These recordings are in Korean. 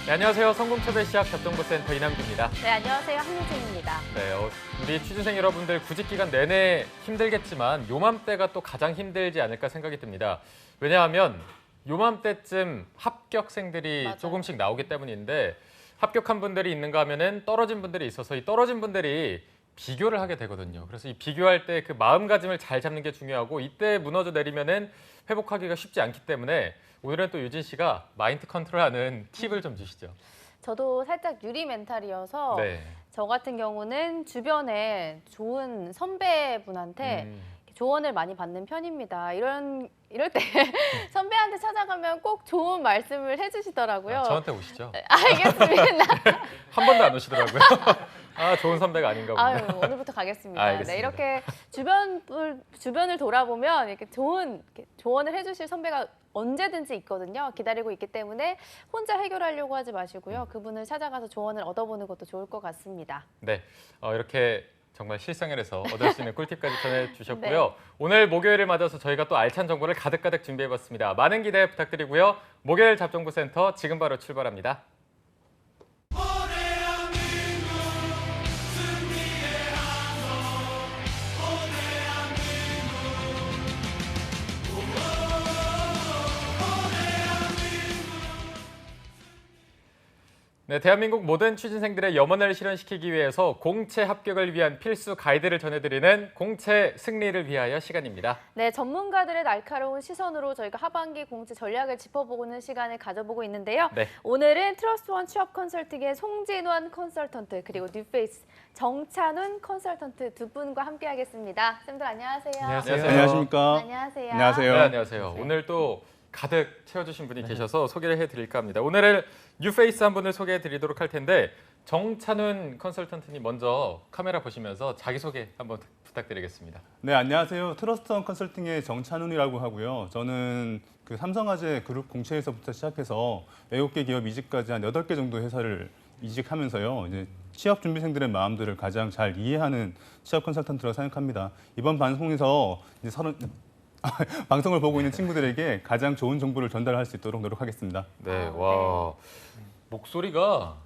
네, 안녕하세요. 성공초대시학 접정보센터 이남규입니다. 네, 안녕하세요. 한유진입니다. 네, 우리 취준생 여러분들 구직 기간 내내 힘들겠지만 요맘때가 또 가장 힘들지 않을까 생각이 듭니다. 왜냐하면 요맘때쯤 합격생들이 맞아요. 조금씩 나오기 때문인데 합격한 분들이 있는가 하면은 떨어진 분들이 있어서 이 떨어진 분들이 비교를 하게 되거든요. 그래서 이 비교할 때 그 마음가짐을 잘 잡는 게 중요하고 이때 무너져 내리면은 회복하기가 쉽지 않기 때문에 오늘은 또 유진 씨가 마인드 컨트롤하는 팁을 좀 주시죠. 저도 살짝 유리 멘탈이어서 네. 저 같은 경우는 주변에 좋은 선배분한테 조언을 많이 받는 편입니다. 이럴 때 선배한테 찾아가면 꼭 좋은 말씀을 해주시더라고요. 저한테 오시죠. 알겠습니다. 한 번도 안 오시더라고요. 아, 좋은 선배가 아닌가 보네. 아유, 오늘부터 가겠습니다. 알겠습니다. 네, 이렇게 주변을 돌아보면 이렇게 좋은 조언을 해주실 선배가 언제든지 있거든요. 기다리고 있기 때문에 혼자 해결하려고 하지 마시고요. 그분을 찾아가서 조언을 얻어보는 것도 좋을 것 같습니다. 네, 이렇게 정말 실생활에서 얻을 수 있는 꿀팁까지 전해주셨고요. 네. 오늘 목요일을 맞아서 저희가 또 알찬 정보를 가득가득 준비해봤습니다. 많은 기대 부탁드리고요. 목요일 잡정부센터 지금 바로 출발합니다. 네, 대한민국 모든 취준생들의 염원을 실현시키기 위해서 공채 합격을 위한 필수 가이드를 전해드리는 공채 승리를 위하여 시간입니다. 네, 전문가들의 날카로운 시선으로 저희가 하반기 공채 전략을 짚어보는 시간을 가져보고 있는데요. 네. 오늘은 트러스트원 취업 컨설팅의 송진원 컨설턴트 그리고 뉴페이스 정찬훈 컨설턴트 두 분과 함께하겠습니다. 쌤들 안녕하세요. 안녕하세요. 안녕하십니까? 안녕하세요. 안녕하세요. 네, 안녕하세요. 오늘 또 가득 채워주신 분이 계셔서 소개를 해드릴까 합니다. 오늘은 뉴페이스 한 분을 소개해드리도록 할 텐데 정찬훈 컨설턴트님 먼저 카메라 보시면서 자기소개 한번 부탁드리겠습니다. 네, 안녕하세요. 트러스트원 컨설팅의 정찬훈이라고 하고요. 저는 그 삼성화재 그룹 공채에서부터 시작해서 외국계 기업 이직까지 한 8개 정도 회사를 이직하면서요. 이제 취업 준비생들의 마음들을 가장 잘 이해하는 취업 컨설턴트라고 생각합니다. 이번 방송에서 이제 방송을 보고 있는 친구들에게 가장 좋은 정보를 전달할 수 있도록 노력하겠습니다. 네, 와 목소리가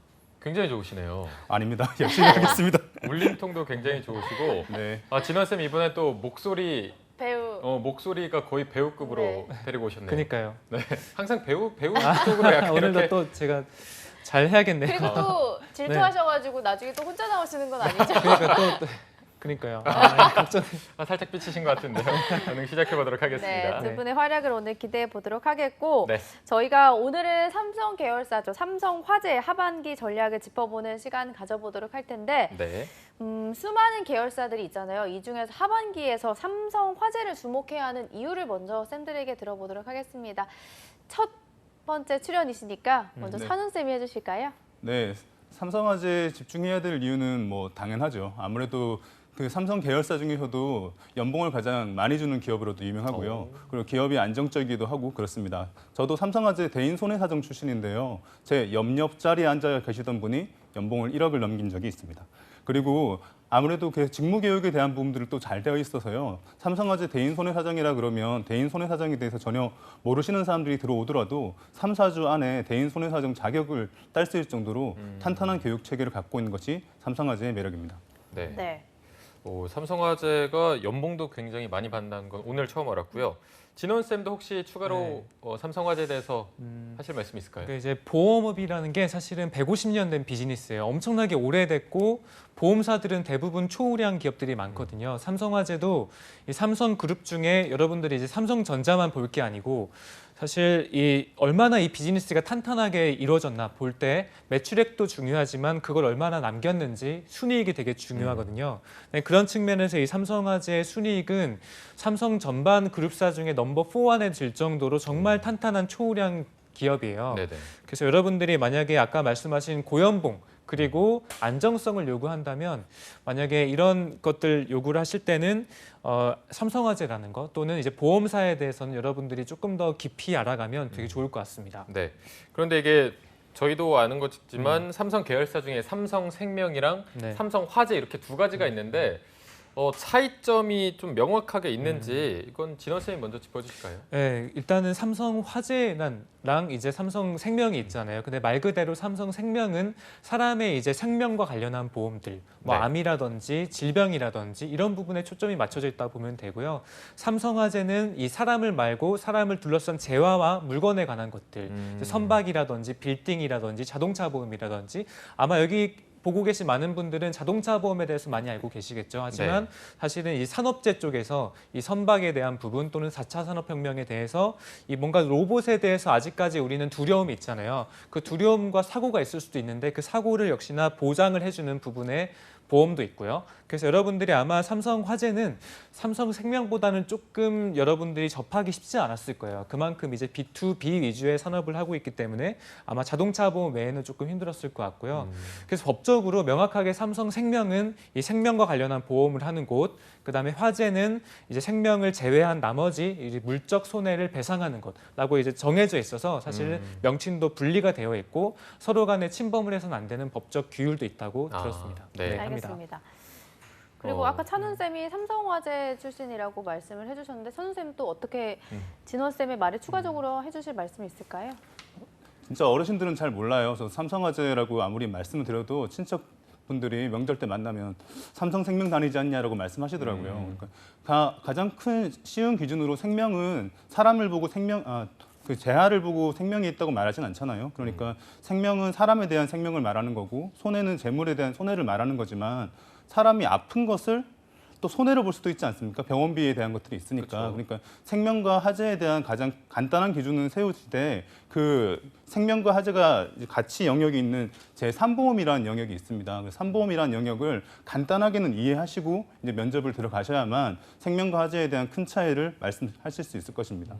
굉장히 좋으시네요. 아닙니다. 열심히 하겠습니다. 울림통도 굉장히 좋으시고 네. 진원 쌤 이번에 또 목소리가 거의 배우급으로 네. 데리고 오셨네요. 그니까요. 네, 항상 배우 쪽으로 약간 오늘도 이렇게 또 제가 잘 해야겠네요. 그리고 또 질투하셔가지고 나중에 또 혼자 나오시는 건 아니죠? 그러니까 그니까요. 걱정. 살짝 삐치신 것 같은데요. 오늘 시작해 보도록 하겠습니다. 네, 두 분의 활약을 오늘 기대해 보도록 하겠고 네. 저희가 오늘은 삼성 계열사죠. 삼성화재 하반기 전략을 짚어보는 시간 가져보도록 할 텐데 네. 수많은 계열사들이 있잖아요. 이 중에서 하반기에서 삼성화재를 주목해야 하는 이유를 먼저 쌤들에게 들어보도록 하겠습니다. 첫 번째 출연이시니까 먼저 네. 찬훈 쌤이 해주실까요? 네, 삼성화재에 집중해야 될 이유는 뭐 당연하죠. 아무래도 그 삼성 계열사 중에서도 연봉을 가장 많이 주는 기업으로도 유명하고요. 그리고 기업이 안정적이기도 하고 그렇습니다. 저도 삼성화재 대인 손해사정 출신인데요. 제 옆자리에 앉아 계시던 분이 연봉을 1억을 넘긴 적이 있습니다. 그리고 아무래도 그 직무 교육에 대한 부분들이 또 잘 되어 있어서요. 삼성화재 대인 손해사정이라 그러면 대인 손해사정에 대해서 전혀 모르시는 사람들이 들어오더라도 3, 4주 안에 대인 손해사정 자격을 딸 수 있을 정도로 탄탄한 교육 체계를 갖고 있는 것이 삼성화재의 매력입니다. 네. 네. 삼성화재가 연봉도 굉장히 많이 받는다는 건 오늘 처음 알았고요. 진원 쌤도 혹시 추가로 삼성화재에 대해서 하실 말씀 있을까요? 그러니까 이제 보험업이라는 게 사실은 150년 된 비즈니스예요. 엄청나게 오래됐고 보험사들은 대부분 초우량 기업들이 많거든요. 삼성화재도 이 삼성그룹 중에 여러분들이 이제 삼성전자만 볼 게 아니고 사실 얼마나 이 비즈니스가 탄탄하게 이루어졌나 볼 때 매출액도 중요하지만 그걸 얼마나 남겼는지 순이익이 되게 중요하거든요. 네, 그런 측면에서 이 삼성화재의 순이익은 삼성 전반 그룹사 중에 넘버 4 안에 들 정도로 정말 탄탄한 초우량 기업이에요. 네네. 그래서 여러분들이 만약에 아까 말씀하신 고연봉 그리고 안정성을 요구한다면 만약에 이런 것들 요구를 하실 때는 삼성화재라는 거 또는 이제 보험사에 대해서는 여러분들이 조금 더 깊이 알아가면 되게 좋을 것 같습니다. 네. 그런데 이게 저희도 아는 거지만 삼성 계열사 중에 삼성생명이랑 네. 삼성화재 이렇게 두 가지가 있는데 차이점이 좀 명확하게 있는지 이건 진원 쌤이 먼저 짚어주실까요? 네, 일단은 삼성화재랑 이제 삼성생명이 있잖아요. 근데 말 그대로 삼성생명은 사람의 이제 생명과 관련한 보험들, 뭐 네. 암이라든지 질병이라든지 이런 부분에 초점이 맞춰져 있다 보면 되고요. 삼성화재는 이 사람을 말고 사람을 둘러싼 재화와 물건에 관한 것들, 이제 선박이라든지 빌딩이라든지 자동차 보험이라든지 아마 여기 보고 계신 많은 분들은 자동차 보험에 대해서 많이 알고 계시겠죠. 하지만 사실은 이 산업재 쪽에서 이 선박에 대한 부분 또는 4차 산업혁명에 대해서 이 뭔가 로봇에 대해서 아직까지 우리는 두려움이 있잖아요. 그 두려움과 사고가 있을 수도 있는데 그 사고를 역시나 보장을 해주는 부분에 보험도 있고요. 그래서 여러분들이 아마 삼성화재는 삼성생명보다는 조금 여러분들이 접하기 쉽지 않았을 거예요. 그만큼 이제 B2B 위주의 산업을 하고 있기 때문에 아마 자동차 보험 외에는 조금 힘들었을 것 같고요. 그래서 법적으로 명확하게 삼성생명은 이 생명과 관련한 보험을 하는 곳, 그다음에 화재는 이제 생명을 제외한 나머지 이제 물적 손해를 배상하는 것라고 이제 정해져 있어서 사실 명칭도 분리가 되어 있고 서로 간에 침범을 해서는 안 되는 법적 규율도 있다고 들었습니다. 네. 합니다. 알겠습니다. 그리고 아까 찬훈 쌤이 삼성화재 출신이라고 말씀을 해주셨는데 찬훈 쌤 또 어떻게 진원 쌤의 말에 추가적으로 해주실 말씀이 있을까요? 진짜 어르신들은 잘 몰라요. 저 삼성화재라고 아무리 말씀을 드려도 친척분들이 명절 때 만나면 삼성생명 다니지 않냐라고 말씀하시더라고요. 그러니까 가장 큰 쉬운 기준으로 생명은 사람을 보고 그 재화를 보고 생명이 있다고 말하진 않잖아요. 그러니까 생명은 사람에 대한 생명을 말하는 거고 손해는 재물에 대한 손해를 말하는 거지만 사람이 아픈 것을 또 손해로 볼 수도 있지 않습니까? 병원비에 대한 것들이 있으니까. 그렇죠. 그러니까 생명과 화재에 대한 가장 간단한 기준을 세우실 때 그 생명과 화재가 같이 영역이 있는 제3보험이라는 영역이 있습니다. 그 3보험이라는 영역을 간단하게는 이해하시고 이제 면접을 들어가셔야만 생명과 화재에 대한 큰 차이를 말씀하실 수 있을 것입니다.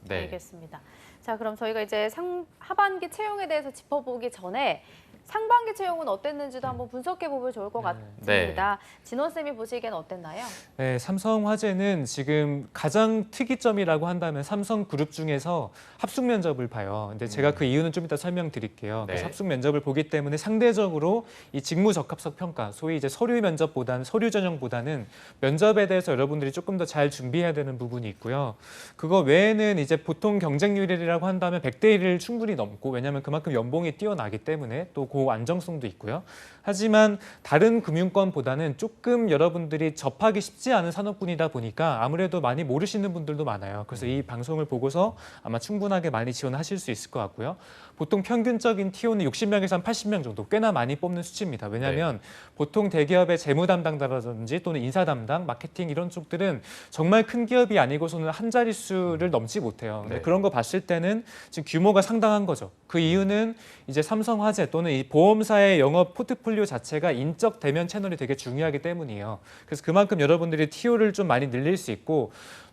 네. 알겠습니다. 자, 그럼 저희가 이제 하반기 채용에 대해서 짚어보기 전에 상반기 채용은 어땠는지도 한번 분석해 보면 좋을 것 같습니다. 진원 쌤이 보시기엔 어땠나요? 네, 삼성화재는 지금 가장 특이점이라고 한다면 삼성그룹 중에서 합숙 면접을 봐요. 근데 제가 그 이유는 좀 이따 설명드릴게요. 그래서 네. 합숙 면접을 보기 때문에 상대적으로 이 직무 적합성 평가, 소위 이제 서류 면접보다는 서류 전형보다는 면접에 대해서 여러분들이 조금 더 잘 준비해야 되는 부분이 있고요. 그거 외에는 이제 보통 경쟁률이라고 한다면 100대 1을 충분히 넘고 왜냐하면 그만큼 연봉이 뛰어나기 때문에 또 그 안정성도 있고요. 하지만 다른 금융권보다는 조금 여러분들이 접하기 쉽지 않은 산업군이다 보니까 아무래도 많이 모르시는 분들도 많아요. 그래서 이 방송을 보고서 아마 충분하게 많이 지원하실 수 있을 것 같고요. 보통 평균적인 TO는 60명에서 한 80명 정도 꽤나 많이 뽑는 수치입니다. 왜냐하면 보통 대기업의 재무 담당자라든지 또는 인사 담당, 마케팅 이런 쪽들은 정말 큰 기업이 아니고서는 한 자릿수를 넘지 못해요. 근데 네. 그런 거 봤을 때는 지금 규모가 상당한 거죠. 그 이유는 이제 삼성화재 또는 이 보험사의 영업 포트폴리오 자체가 인적 대면 채널이 되게 중요하기 때문이에요. 그래서 그만큼 여러분들이 TO를 좀 많이 늘릴 수 있고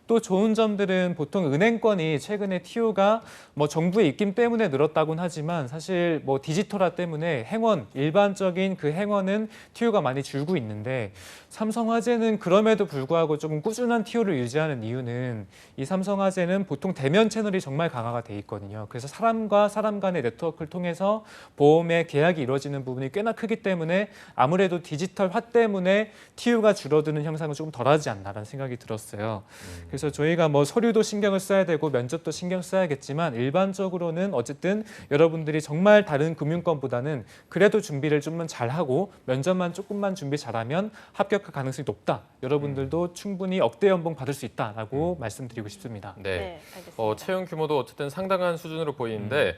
또 좋은 점들은 보통 은행권이 최근에 TO가 뭐 정부의 입김 때문에 늘었다고는 하지만 사실 뭐 디지털화 때문에 행원, 일반적인 그 행원은 TO가 많이 줄고 있는데 삼성화재는 그럼에도 불구하고 조금 꾸준한 TO를 유지하는 이유는 이 삼성화재는 보통 대면 채널이 정말 강화가 돼 있거든요. 그래서 사람과 사람 간의 네트워크를 통해서 보험의 계약이 이루어지는 부분이 꽤나 크기 때문에 아무래도 디지털화 때문에 TO가 줄어드는 현상은 조금 덜하지 않나라는 생각이 들었어요. 그래서 저희가 뭐 서류도 신경을 써야 되고 면접도 신경 써야겠지만 일반적으로는 어쨌든 여러분들이 정말 다른 금융권보다는 그래도 준비를 좀만 잘하고 면접만 조금만 준비 잘하면 합격할 가능성이 높다. 여러분들도 충분히 억대 연봉 받을 수 있다라고 말씀드리고 싶습니다. 네. 알겠습니다. 채용 규모도 어쨌든 상당한 수준으로 보이는데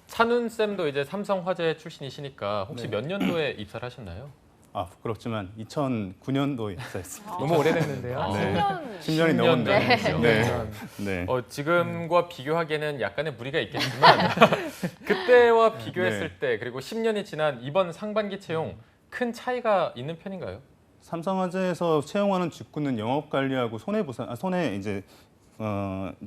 찬훈 쌤도 이제 삼성화재 출신이시니까 혹시 네. 몇 년도에 입사를 하셨나요? 아, 부끄럽지만 2009년도에 입사했습니다. 너무 오래됐는데요. 아, 네. 10년 10년이 10년 넘었네요. 됐죠. 네. 네. 지금과 비교하기에는 약간의 무리가 있겠지만 그때와 비교했을 네. 때 그리고 10년이 지난 이번 상반기 채용 큰 차이가 있는 편인가요? 삼성화재에서 채용하는 직군은 영업 관리하고 이제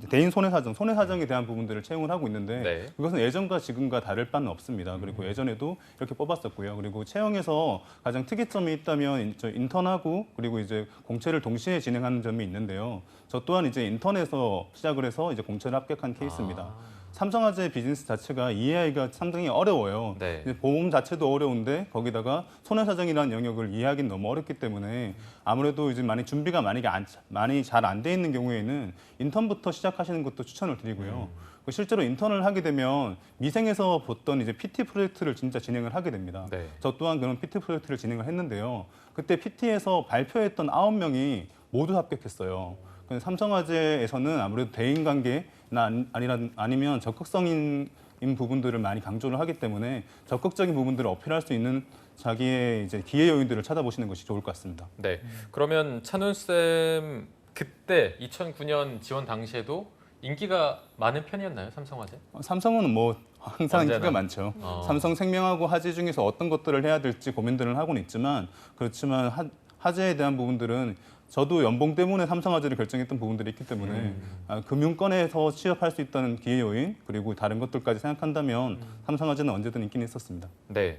대인 손해사정에 대한 부분들을 채용을 하고 있는데 네. 그것은 예전과 지금과 다를 바는 없습니다. 그리고 예전에도 이렇게 뽑았었고요. 그리고 채용에서 가장 특이점이 있다면 인턴하고 그리고 이제 공채를 동시에 진행하는 점이 있는데요. 저 또한 이제 인턴에서 시작을 해서 이제 공채를 합격한 케이스입니다. 삼성화재 비즈니스 자체가 이해하기가 상당히 어려워요. 네. 이제 보험 자체도 어려운데 거기다가 손해사정이라는 영역을 이해하기는 너무 어렵기 때문에 아무래도 이제 많이 준비가 많이 잘 안 돼 있는 경우에는 인턴부터 시작하시는 것도 추천을 드리고요. 실제로 인턴을 하게 되면 미생에서 보던 이제 PT 프로젝트를 진짜 진행을 하게 됩니다. 네. 저 또한 그런 PT 프로젝트를 진행을 했는데요. 그때 PT에서 발표했던 9명이 모두 합격했어요. 삼성화재에서는 아무래도 대인관계나 아니면 적극성인 부분들을 많이 강조를 하기 때문에 적극적인 부분들을 어필할 수 있는 자기의 이제 기회 요인들을 찾아보시는 것이 좋을 것 같습니다. 네. 그러면 찬훈 쌤 그때 2009년 지원 당시에도 인기가 많은 편이었나요, 삼성화재? 삼성은 뭐 항상 언제나. 인기가 많죠. 삼성생명하고 화재 중에서 어떤 것들을 해야 될지 고민들을 하고는 있지만 그렇지만 화재에 대한 부분들은 저도 연봉 때문에 삼성화재를 결정했던 부분들이 있기 때문에 금융권에서 취업할 수 있다는 기회 요인 그리고 다른 것들까지 생각한다면 삼성화재는 언제든 인기는 있었습니다. 네.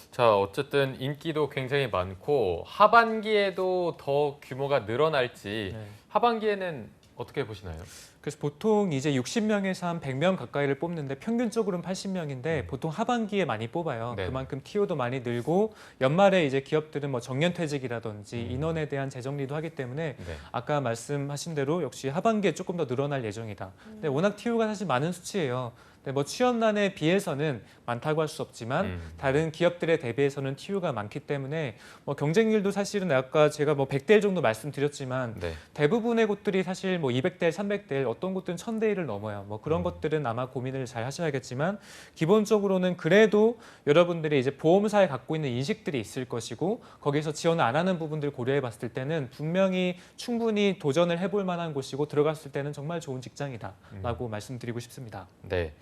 자, 어쨌든 인기도 굉장히 많고 하반기에도 더 규모가 늘어날지 네. 하반기에는 어떻게 보시나요? 그래서 보통 이제 60명에서 한 100명 가까이를 뽑는데 평균적으로는 80명인데 보통 하반기에 많이 뽑아요. 네. 그만큼 TO도 많이 늘고 연말에 이제 기업들은 뭐 정년퇴직이라든지 인원에 대한 재정리도 하기 때문에 네. 아까 말씀하신 대로 역시 하반기에 조금 더 늘어날 예정이다. 근데 워낙 TO가 사실 많은 수치예요. 근데 뭐 취업난에 비해서는 많다고 할 수 없지만 다른 기업들에 대비해서는 TO가 많기 때문에 뭐 경쟁률도 사실은 아까 제가 뭐 100대 1 정도 말씀드렸지만 네. 대부분의 대부분의 곳들이 사실 뭐 200대 1, 300대 1, 어떤 곳들은 1000대 1을 넘어요. 뭐 그런 것들은 아마 고민을 잘 하셔야겠지만 기본적으로는 그래도 여러분들이 이제 보험사에 갖고 있는 인식들이 있을 것이고 거기서 지원을 안 하는 부분들 고려해 봤을 때는 분명히 충분히 도전을 해볼 만한 곳이고 들어갔을 때는 정말 좋은 직장이다라고 말씀드리고 싶습니다. 네.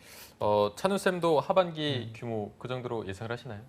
찬우 쌤도 하반기 규모 그 정도로 예상을 하시나요?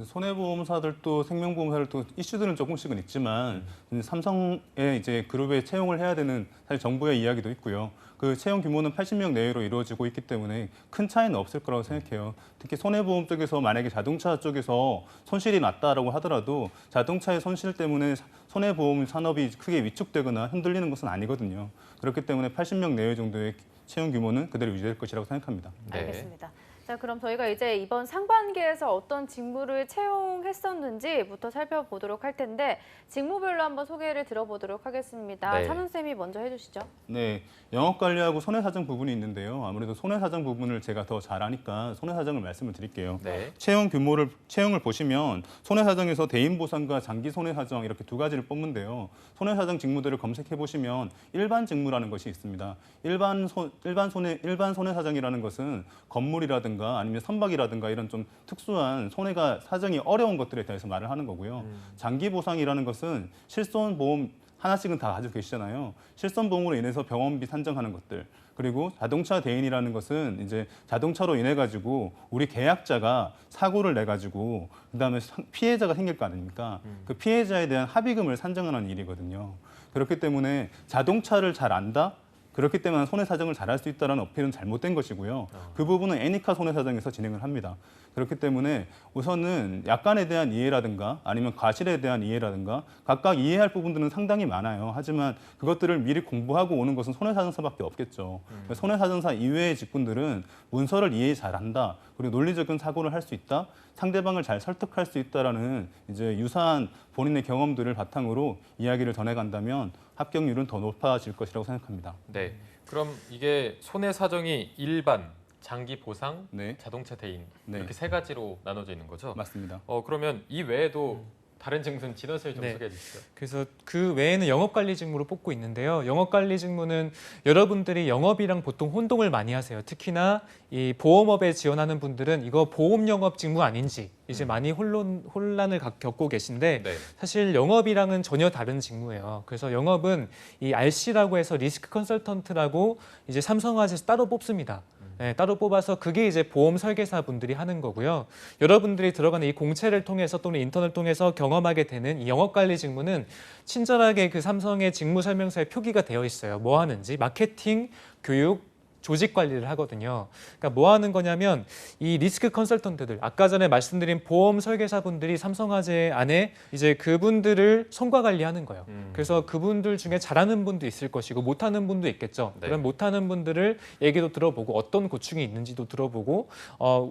손해보험사들도 생명보험사들도 이슈들은 조금씩은 있지만 삼성의 이제 그룹에 채용을 해야 되는 사실 정부의 이야기도 있고요. 그 채용 규모는 80명 내외로 이루어지고 있기 때문에 큰 차이는 없을 거라고 생각해요. 특히 손해보험 쪽에서 만약에 자동차 쪽에서 손실이 났다라고 하더라도 자동차의 손실 때문에 손해보험 산업이 크게 위축되거나 흔들리는 것은 아니거든요. 그렇기 때문에 80명 내외 정도의 채용 규모는 그대로 유지될 것이라고 생각합니다. 네. 알겠습니다. 자, 그럼 저희가 이제 이번 상반기에서 어떤 직무를 채용했었는지부터 살펴보도록 할 텐데 직무별로 한번 소개를 들어보도록 하겠습니다. 네. 찬훈 쌤이 먼저 해주시죠. 네, 영업관리하고 손해사정 부분이 있는데요. 아무래도 손해사정 부분을 제가 더 잘 아니까 손해사정을 말씀을 드릴게요. 네. 채용을 보시면 손해사정에서 대인보상과 장기손해사정 이렇게 두 가지를 뽑는데요. 손해사정 직무들을 검색해 보시면 일반 직무라는 것이 있습니다. 일반 손해사정이라는 것은 건물이라든가 아니면 선박이라든가 이런 좀 특수한 손해가 사정이 어려운 것들에 대해서 말을 하는 거고요. 장기보상이라는 것은 실손보험 하나씩은 다 가지고 계시잖아요. 실손보험으로 인해서 병원비 산정하는 것들. 그리고 자동차 대인이라는 것은 이제 자동차로 인해 가지고 우리 계약자가 사고를 내 가지고 그다음에 피해자가 생길 거 아닙니까? 그 피해자에 대한 합의금을 산정하는 일이거든요. 그렇기 때문에 자동차를 잘 안다. 그렇기 때문에 손해사정을 잘할 수 있다는 어필은 잘못된 것이고요. 그 부분은 애니카 손해사정에서 진행을 합니다. 그렇기 때문에 우선은 약관에 대한 이해라든가 아니면 과실에 대한 이해라든가 각각 이해할 부분들은 상당히 많아요. 하지만 그것들을 미리 공부하고 오는 것은 손해사정사밖에 없겠죠. 손해사정사 이외의 직군들은 문서를 이해 잘한다. 그리고 논리적인 사고를 할 수 있다. 상대방을 잘 설득할 수 있다라는 이제 유사한 본인의 경험들을 바탕으로 이야기를 전해간다면 합격률은 더 높아질 것이라고 생각합니다. 네. 그럼 이게 손해사정이 일반, 장기 보상, 네. 자동차 대인 네. 이렇게 세 가지로 나눠져 있는 거죠? 맞습니다. 그러면 이 외에도 다른 직무는 진원 쌤이 좀 네. 소개해 주시죠. 그래서 그 외에는 영업관리 직무로 뽑고 있는데요. 영업관리 직무는 여러분들이 영업이랑 보통 혼동을 많이 하세요. 특히나 이 보험업에 지원하는 분들은 이거 보험 영업 직무 아닌지 이제 많이 혼란을 겪고 계신데 네. 사실 영업이랑은 전혀 다른 직무예요. 그래서 영업은 이 RC라고 해서 리스크 컨설턴트라고 이제 삼성화재에서 따로 뽑습니다. 네, 따로 뽑아서 그게 이제 보험 설계사 분들이 하는 거고요. 여러분들이 들어가는 이 공채를 통해서 또는 인턴을 통해서 경험하게 되는 이 영업관리 직무는 친절하게 그 삼성의 직무 설명서에 표기가 되어 있어요. 뭐 하는지 마케팅, 교육, 조직 관리를 하거든요. 그러니까 뭐 하는 거냐면 이 리스크 컨설턴트들, 아까 전에 말씀드린 보험 설계사분들이 삼성화재 안에 이제 그분들을 성과 관리하는 거예요. 그래서 그분들 중에 잘하는 분도 있을 것이고 못하는 분도 있겠죠. 네. 그럼 못하는 분들을 얘기도 들어보고 어떤 고충이 있는지도 들어보고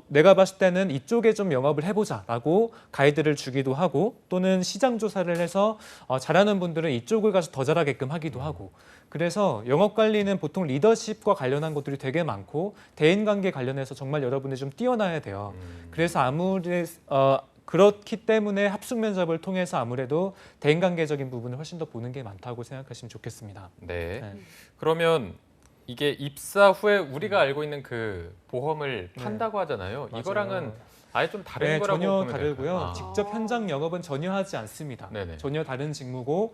내가 봤을 때는 이쪽에 좀 영업을 해보자라고 가이드를 주기도 하고 또는 시장 조사를 해서 잘하는 분들은 이쪽을 가서 더 잘하게끔 하기도 하고 그래서 영업 관리는 보통 리더십과 관련한 것들이 되게 많고 대인관계 관련해서 정말 여러분이 좀 뛰어나야 돼요. 그래서 그렇기 때문에 합숙 면접을 통해서 아무래도 대인관계적인 부분을 훨씬 더 보는 게 많다고 생각하시면 좋겠습니다. 네. 네. 그러면 이게 입사 후에 우리가 알고 있는 그 보험을 네. 판다고 하잖아요. 맞아요. 이거랑은 아예 좀 다른 네, 거라고 전혀 보면 다르고요. 될까요? 아. 직접 현장 영업은 전혀 하지 않습니다. 네네. 전혀 다른 직무고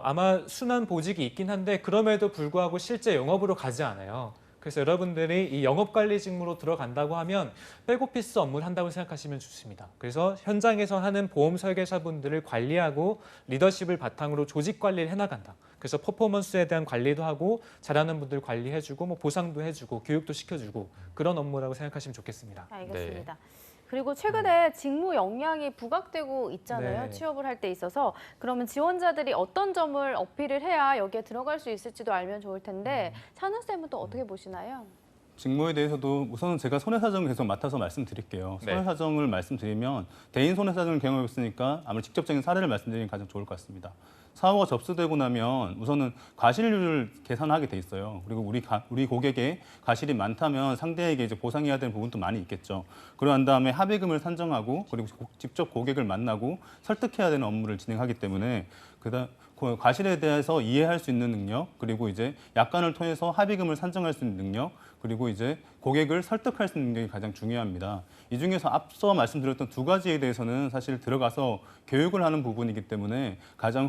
아마 순환 보직이 있긴 한데 그럼에도 불구하고 실제 영업으로 가지 않아요. 그래서 여러분들이 이 영업 관리 직무로 들어간다고 하면 백오피스 업무를 한다고 생각하시면 좋습니다. 그래서 현장에서 하는 보험 설계사분들을 관리하고 리더십을 바탕으로 조직 관리를 해나간다. 그래서 퍼포먼스에 대한 관리도 하고 잘하는 분들 관리해주고 뭐 보상도 해주고 교육도 시켜주고 그런 업무라고 생각하시면 좋겠습니다. 알겠습니다. 그리고 최근에 직무 역량이 부각되고 있잖아요. 네. 취업을 할 때 있어서. 그러면 지원자들이 어떤 점을 어필을 해야 여기에 들어갈 수 있을지도 알면 좋을 텐데 찬훈 쌤은 또 어떻게 보시나요? 직무에 대해서도 우선은 제가 손해사정을 계속 맡아서 말씀드릴게요. 네. 손해사정을 말씀드리면 대인 손해사정을 경험했으니까 아무래도 직접적인 사례를 말씀드리는 게 가장 좋을 것 같습니다. 사업가 접수되고 나면 우선은 과실률을 계산하게 돼 있어요. 그리고 우리 고객의 과실이 많다면 상대에게 이제 보상해야 되는 부분도 많이 있겠죠. 그러한 다음에 합의금을 산정하고 그리고 직접 고객을 만나고 설득해야 되는 업무를 진행하기 때문에 과실에 대해서 이해할 수 있는 능력, 그리고 이제 약관을 통해서 합의금을 산정할 수 있는 능력, 그리고 이제 고객을 설득할 수 있는 능력이 가장 중요합니다. 이 중에서 앞서 말씀드렸던 두 가지에 대해서는 사실 들어가서 교육을 하는 부분이기 때문에 가장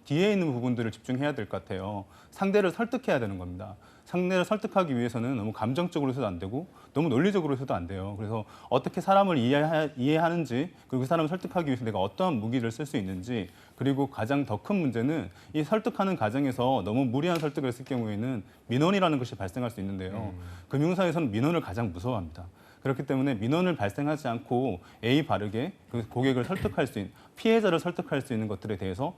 뒤에 있는 부분들을 집중해야 될 것 같아요. 상대를 설득해야 되는 겁니다. 상대를 설득하기 위해서는 너무 감정적으로 해서도 안 되고 너무 논리적으로 해서도 안 돼요. 그래서 어떻게 사람을 이해하는지 그리고 그 사람을 설득하기 위해서 내가 어떠한 무기를 쓸 수 있는지 그리고 가장 더 큰 문제는 이 설득하는 과정에서 너무 무리한 설득을 했을 경우에는 민원이라는 것이 발생할 수 있는데요. 금융사에서는 민원을 가장 무서워합니다. 그렇기 때문에 민원을 발생하지 않고 예의 바르게 그 고객을 설득할 수 있는 피해자를 설득할 수 있는 것들에 대해서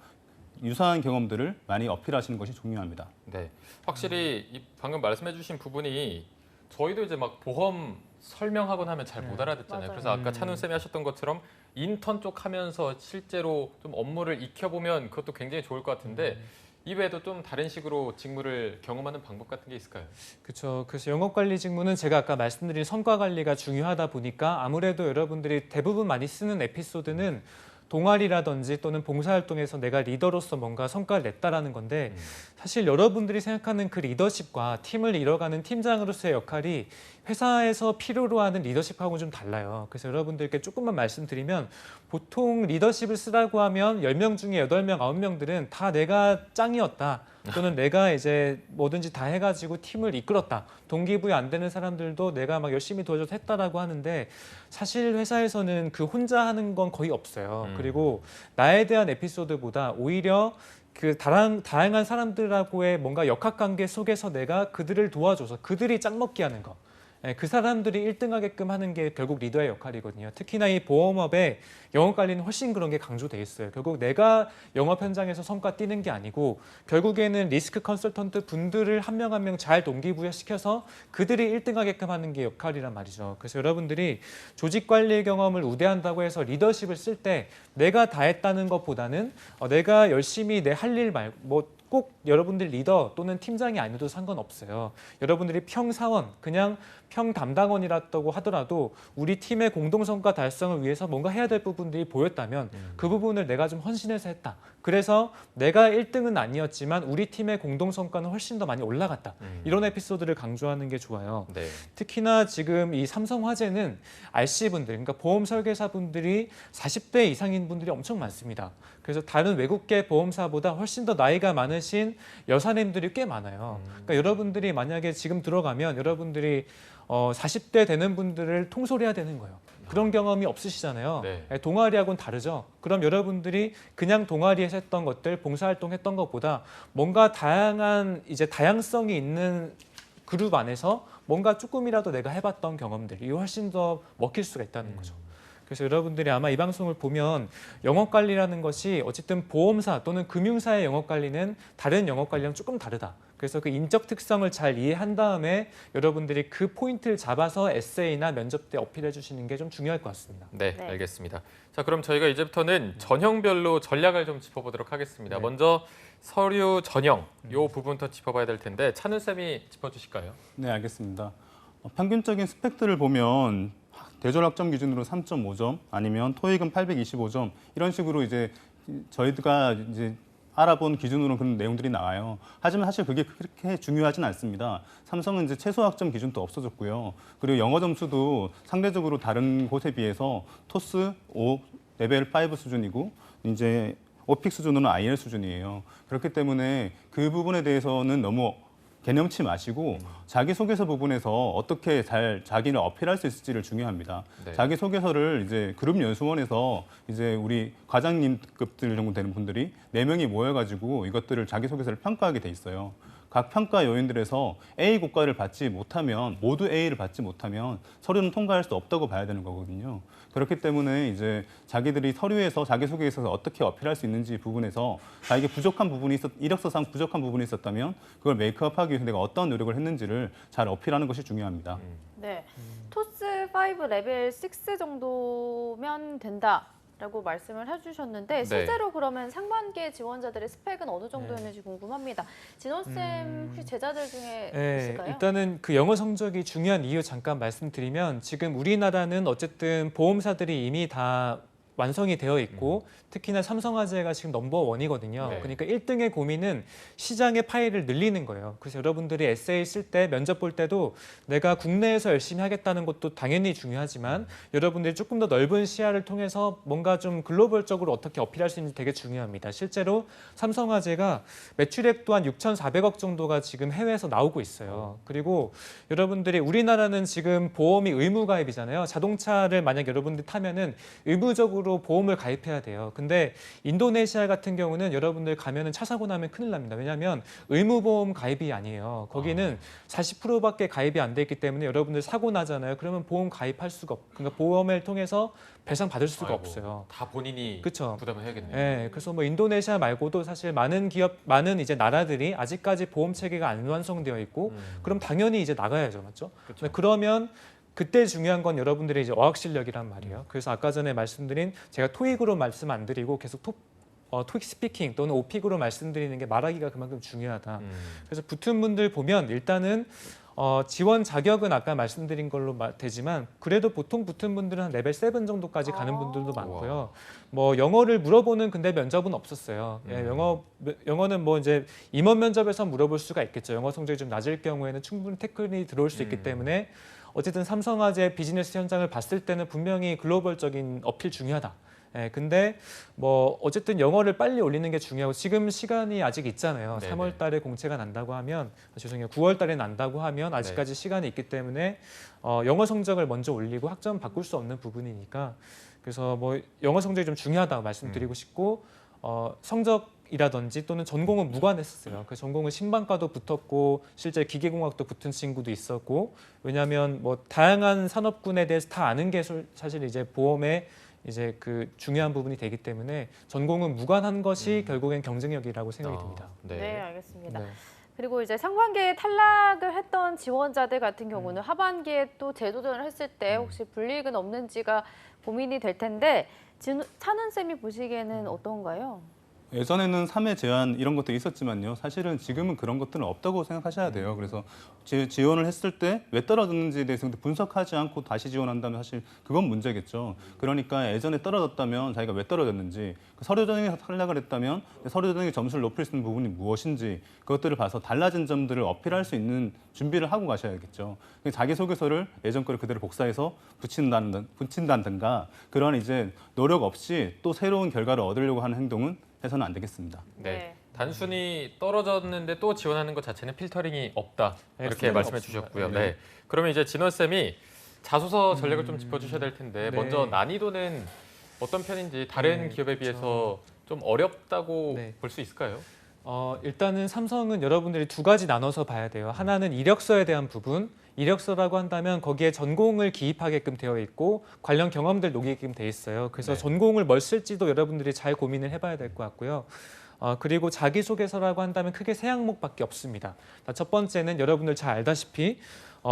유사한 경험들을 많이 어필하시는 것이 중요합니다. 네, 확실히 이 방금 말씀해주신 부분이 저희도 이제 막 보험 설명하곤 하면 잘 못 알아듣잖아요. 맞아요. 그래서 아까 찬훈 쌤이 하셨던 것처럼 인턴 쪽 하면서 실제로 좀 업무를 익혀보면 그것도 굉장히 좋을 것 같은데 이외에도 좀 다른 식으로 직무를 경험하는 방법 같은 게 있을까요? 그렇죠. 그래서 영업 관리 직무는 제가 아까 말씀드린 성과 관리가 중요하다 보니까 아무래도 여러분들이 대부분 많이 쓰는 에피소드는 동아리라든지 또는 봉사활동에서 내가 리더로서 뭔가 성과를 냈다라는 건데 사실 여러분들이 생각하는 그 리더십과 팀을 이뤄가는 팀장으로서의 역할이 회사에서 필요로 하는 리더십하고는 좀 달라요. 그래서 여러분들께 조금만 말씀드리면 보통 리더십을 쓰라고 하면 10명 중에 8명, 9명들은 다 내가 짱이었다. 또는 내가 이제 뭐든지 다 해가지고 팀을 이끌었다. 동기부여 안 되는 사람들도 내가 막 열심히 도와줘서 했다라고 하는데 사실 회사에서는 그 혼자 하는 건 거의 없어요. 그리고 나에 대한 에피소드보다 오히려 그 다양한 사람들하고의 뭔가 역학관계 속에서 내가 그들을 도와줘서 그들이 짝먹기 하는 거. 그 사람들이 1등하게끔 하는 게 결국 리더의 역할이거든요. 특히나 이 보험업에 영업 관리는 훨씬 그런 게 강조돼 있어요. 결국 내가 영업 현장에서 성과 띄는 게 아니고 결국에는 리스크 컨설턴트 분들을 한 명 한 명 잘 동기부여시켜서 그들이 1등하게끔 하는 게 역할이란 말이죠. 그래서 여러분들이 조직 관리 경험을 우대한다고 해서 리더십을 쓸 때 내가 다 했다는 것보다는 내가 열심히 내 할 일 말고 꼭 여러분들 리더 또는 팀장이 아니어도 상관없어요. 여러분들이 평사원, 그냥 평담당원이라고 하더라도 우리 팀의 공동성과 달성을 위해서 뭔가 해야 될 부분들이 보였다면 그 부분을 내가 좀 헌신해서 했다. 그래서 내가 1등은 아니었지만 우리 팀의 공동성과는 훨씬 더 많이 올라갔다. 이런 에피소드를 강조하는 게 좋아요. 네. 특히나 지금 이 삼성화재는 RC분들, 그러니까 보험 설계사분들이 40대 이상인 분들이 엄청 많습니다. 그래서 다른 외국계 보험사보다 훨씬 더 나이가 많으신 여사님들이 꽤 많아요. 그러니까 여러분들이 만약에 지금 들어가면 여러분들이 40대 되는 분들을 통솔해야 되는 거예요. 그런 경험이 없으시잖아요. 네. 동아리하고는 다르죠. 그럼 여러분들이 그냥 동아리에서 했던 것들, 봉사활동 했던 것보다 뭔가 다양한 이제 다양성이 있는 그룹 안에서 뭔가 조금이라도 내가 해봤던 경험들이 훨씬 더 먹힐 수가 있다는 거죠. 그래서 여러분들이 아마 이 방송을 보면 영업 관리라는 것이 어쨌든 보험사 또는 금융사의 영업 관리는 다른 영업 관리랑 조금 다르다. 그래서 그 인적 특성을 잘 이해한 다음에 여러분들이 그 포인트를 잡아서 에세이나 면접 때 어필해 주시는 게 좀 중요할 것 같습니다. 네, 네. 알겠습니다. 자, 그럼 저희가 이제부터는 전형별로 전략을 좀 짚어보도록 하겠습니다. 네. 먼저 서류 전형 요 부분부터 짚어봐야 될 텐데 찬우 쌤이 짚어주실까요? 네, 알겠습니다. 평균적인 스펙들을 보면 대졸 학점 기준으로 3.5점 아니면 토익은 825점 이런 식으로 이제 저희가 이제 알아본 기준으로 그런 내용들이 나와요. 하지만 사실 그게 그렇게 중요하진 않습니다. 삼성은 이제 최소 학점 기준도 없어졌고요. 그리고 영어 점수도 상대적으로 다른 곳에 비해서 토스 5 레벨 5 수준이고 이제 오픽 수준으로는 IL 수준이에요. 그렇기 때문에 그 부분에 대해서는 너무 개념치 마시고 자기소개서 부분에서 어떻게 잘 자기를 어필할 수 있을지를 중요합니다. 네. 자기소개서를 이제 그룹 연수원에서 이제 우리 과장님급들 정도 되는 분들이 4명이 모여가지고 이것들을 자기소개서를 평가하게 돼 있어요. 각 평가 요인들에서 A 고과를 받지 못하면 모두 A를 받지 못하면 서류는 통과할 수 없다고 봐야 되는 거거든요. 그렇기 때문에 이제 자기들이 서류에서 자기소개에 있어서 어떻게 어필할 수 있는지 부분에서 자기가 부족한 부분이 이력서상 부족한 부분이 있었다면 그걸 메이크업하기 위해서 내가 어떤 노력을 했는지를 잘 어필하는 것이 중요합니다. 네. 토스 5 레벨 6 정도면 된다라고 말씀을 해주셨는데 실제로 그러면 상반기의 지원자들의 스펙은 어느 정도였는지 궁금합니다. 진호쌤 혹시 제자들 중에 네, 있을까요? 일단은 그 영어 성적이 중요한 이유 잠깐 말씀드리면 지금 우리나라는 어쨌든 보험사들이 이미 다 완성이 되어 있고 특히나 삼성화재가 지금 넘버1이거든요. 네. 그러니까 1등의 고민은 시장의 파일을 늘리는 거예요. 그래서 여러분들이 에세이 쓸 때 면접 볼 때도 내가 국내에서 열심히 하겠다는 것도 당연히 중요하지만 여러분들이 조금 더 넓은 시야를 통해서 뭔가 좀 글로벌적으로 어떻게 어필할 수 있는지 되게 중요합니다. 실제로 삼성화재가 매출액 또한 6,400억 정도가 지금 해외에서 나오고 있어요. 그리고 여러분들이 우리나라는 지금 보험이 의무 가입이잖아요. 자동차를 만약 여러분들이 타면은 의무적으로 보험을 가입해야 돼요. 근데 인도네시아 같은 경우는 여러분들 가면은 차 사고 나면 큰일 납니다. 왜냐하면 의무보험 가입이 아니에요. 거기는 40%밖에 가입이 안 돼 있기 때문에 여러분들 사고 나잖아요. 그러면 보험 가입할 수가 그러니까 보험을 통해서 배상 받을 수가 없어요. 다 본인이 그렇죠. 부담을 해야겠네요. 네, 그래서 뭐 인도네시아 말고도 사실 많은 이제 나라들이 아직까지 보험 체계가 안 완성되어 있고, 그럼 당연히 이제 나가야죠, 맞죠? 그렇죠. 그러면 그때 중요한 건 여러분들의 이제 어학 실력이란 말이에요. 그래서 아까 전에 말씀드린 제가 토익으로 말씀 안 드리고 계속 토익 스피킹 또는 오픽으로 말씀드리는 게 말하기가 그만큼 중요하다. 그래서 붙은 분들 보면 일단은 지원 자격은 아까 말씀드린 걸로 되지만 그래도 보통 붙은 분들은 한 레벨 7 정도까지 가는 분들도 많고요. 뭐 영어를 물어보는 근데 면접은 없었어요. 예, 영어는 뭐 이제 임원 면접에서 물어볼 수가 있겠죠. 영어 성적이 좀 낮을 경우에는 충분히 태클이 들어올 수 있기 때문에 어쨌든 삼성화재 비즈니스 현장을 봤을 때는 분명히 글로벌적인 어필 중요하다. 예, 근데 뭐 어쨌든 영어를 빨리 올리는 게 중요하고 지금 시간이 아직 있잖아요. 네네. 3월 달에 공채가 난다고 하면 죄송해요. 9월 달에 난다고 하면 아직까지 시간이 있기 때문에 영어 성적을 먼저 올리고 학점 바꿀 수 없는 부분이니까 그래서 뭐 영어 성적이 좀 중요하다고 말씀드리고 싶고 성적이라든지 또는 전공은 무관했었어요. 그 전공은 신방과도 붙었고 실제 기계공학도 붙은 친구도 있었고 왜냐하면 뭐 다양한 산업군에 대해서 다 아는 게 사실 이제 보험의 이제 그 중요한 부분이 되기 때문에 전공은 무관한 것이 결국엔 경쟁력이라고 생각이 듭니다. 네, 알겠습니다. 네. 그리고 이제 상반기에 탈락을 했던 지원자들 같은 경우는 하반기에 또 재도전을 했을 때 혹시 불이익은 없는지가 고민이 될 텐데 찬은 쌤이 보시기에는 어떤가요? 예전에는 3회 제한 이런 것도 있었지만요. 사실은 지금은 그런 것들은 없다고 생각하셔야 돼요. 그래서 지원을 했을 때 왜 떨어졌는지에 대해서 분석하지 않고 다시 지원한다면 사실 그건 문제겠죠. 그러니까 예전에 떨어졌다면 자기가 왜 떨어졌는지, 서류 전형에서 탈락을 했다면 서류 전형의 점수를 높일 수 있는 부분이 무엇인지 그것들을 봐서 달라진 점들을 어필할 수 있는 준비를 하고 가셔야겠죠. 자기소개서를 예전 거를 그대로 복사해서 붙인다든가 그런 이제 노력 없이 또 새로운 결과를 얻으려고 하는 행동은 해서는 안 되겠습니다. 네. 단순히 떨어졌는데 또 지원하는 것 자체는 필터링이 없다 이렇게 필터링이 말씀해 없습니다. 주셨고요. 네. 그러면 이제 진원 쌤이 자소서 전략을 좀 짚어주셔야 될 텐데 네. 먼저 난이도는 어떤 편인지 다른 기업에 비해서 좀 어렵다고 네. 볼 수 있을까요? 일단은 삼성은 여러분들이 두 가지 나눠서 봐야 돼요. 하나는 이력서에 대한 부분. 이력서라고 한다면 거기에 전공을 기입하게끔 되어 있고 관련 경험들 녹이게끔 돼 있어요. 그래서 네. 전공을 뭘 쓸지도 여러분들이 잘 고민을 해봐야 될 것 같고요. 그리고 자기소개서라고 한다면 크게 세 항목밖에 없습니다. 첫 번째는 여러분들 잘 알다시피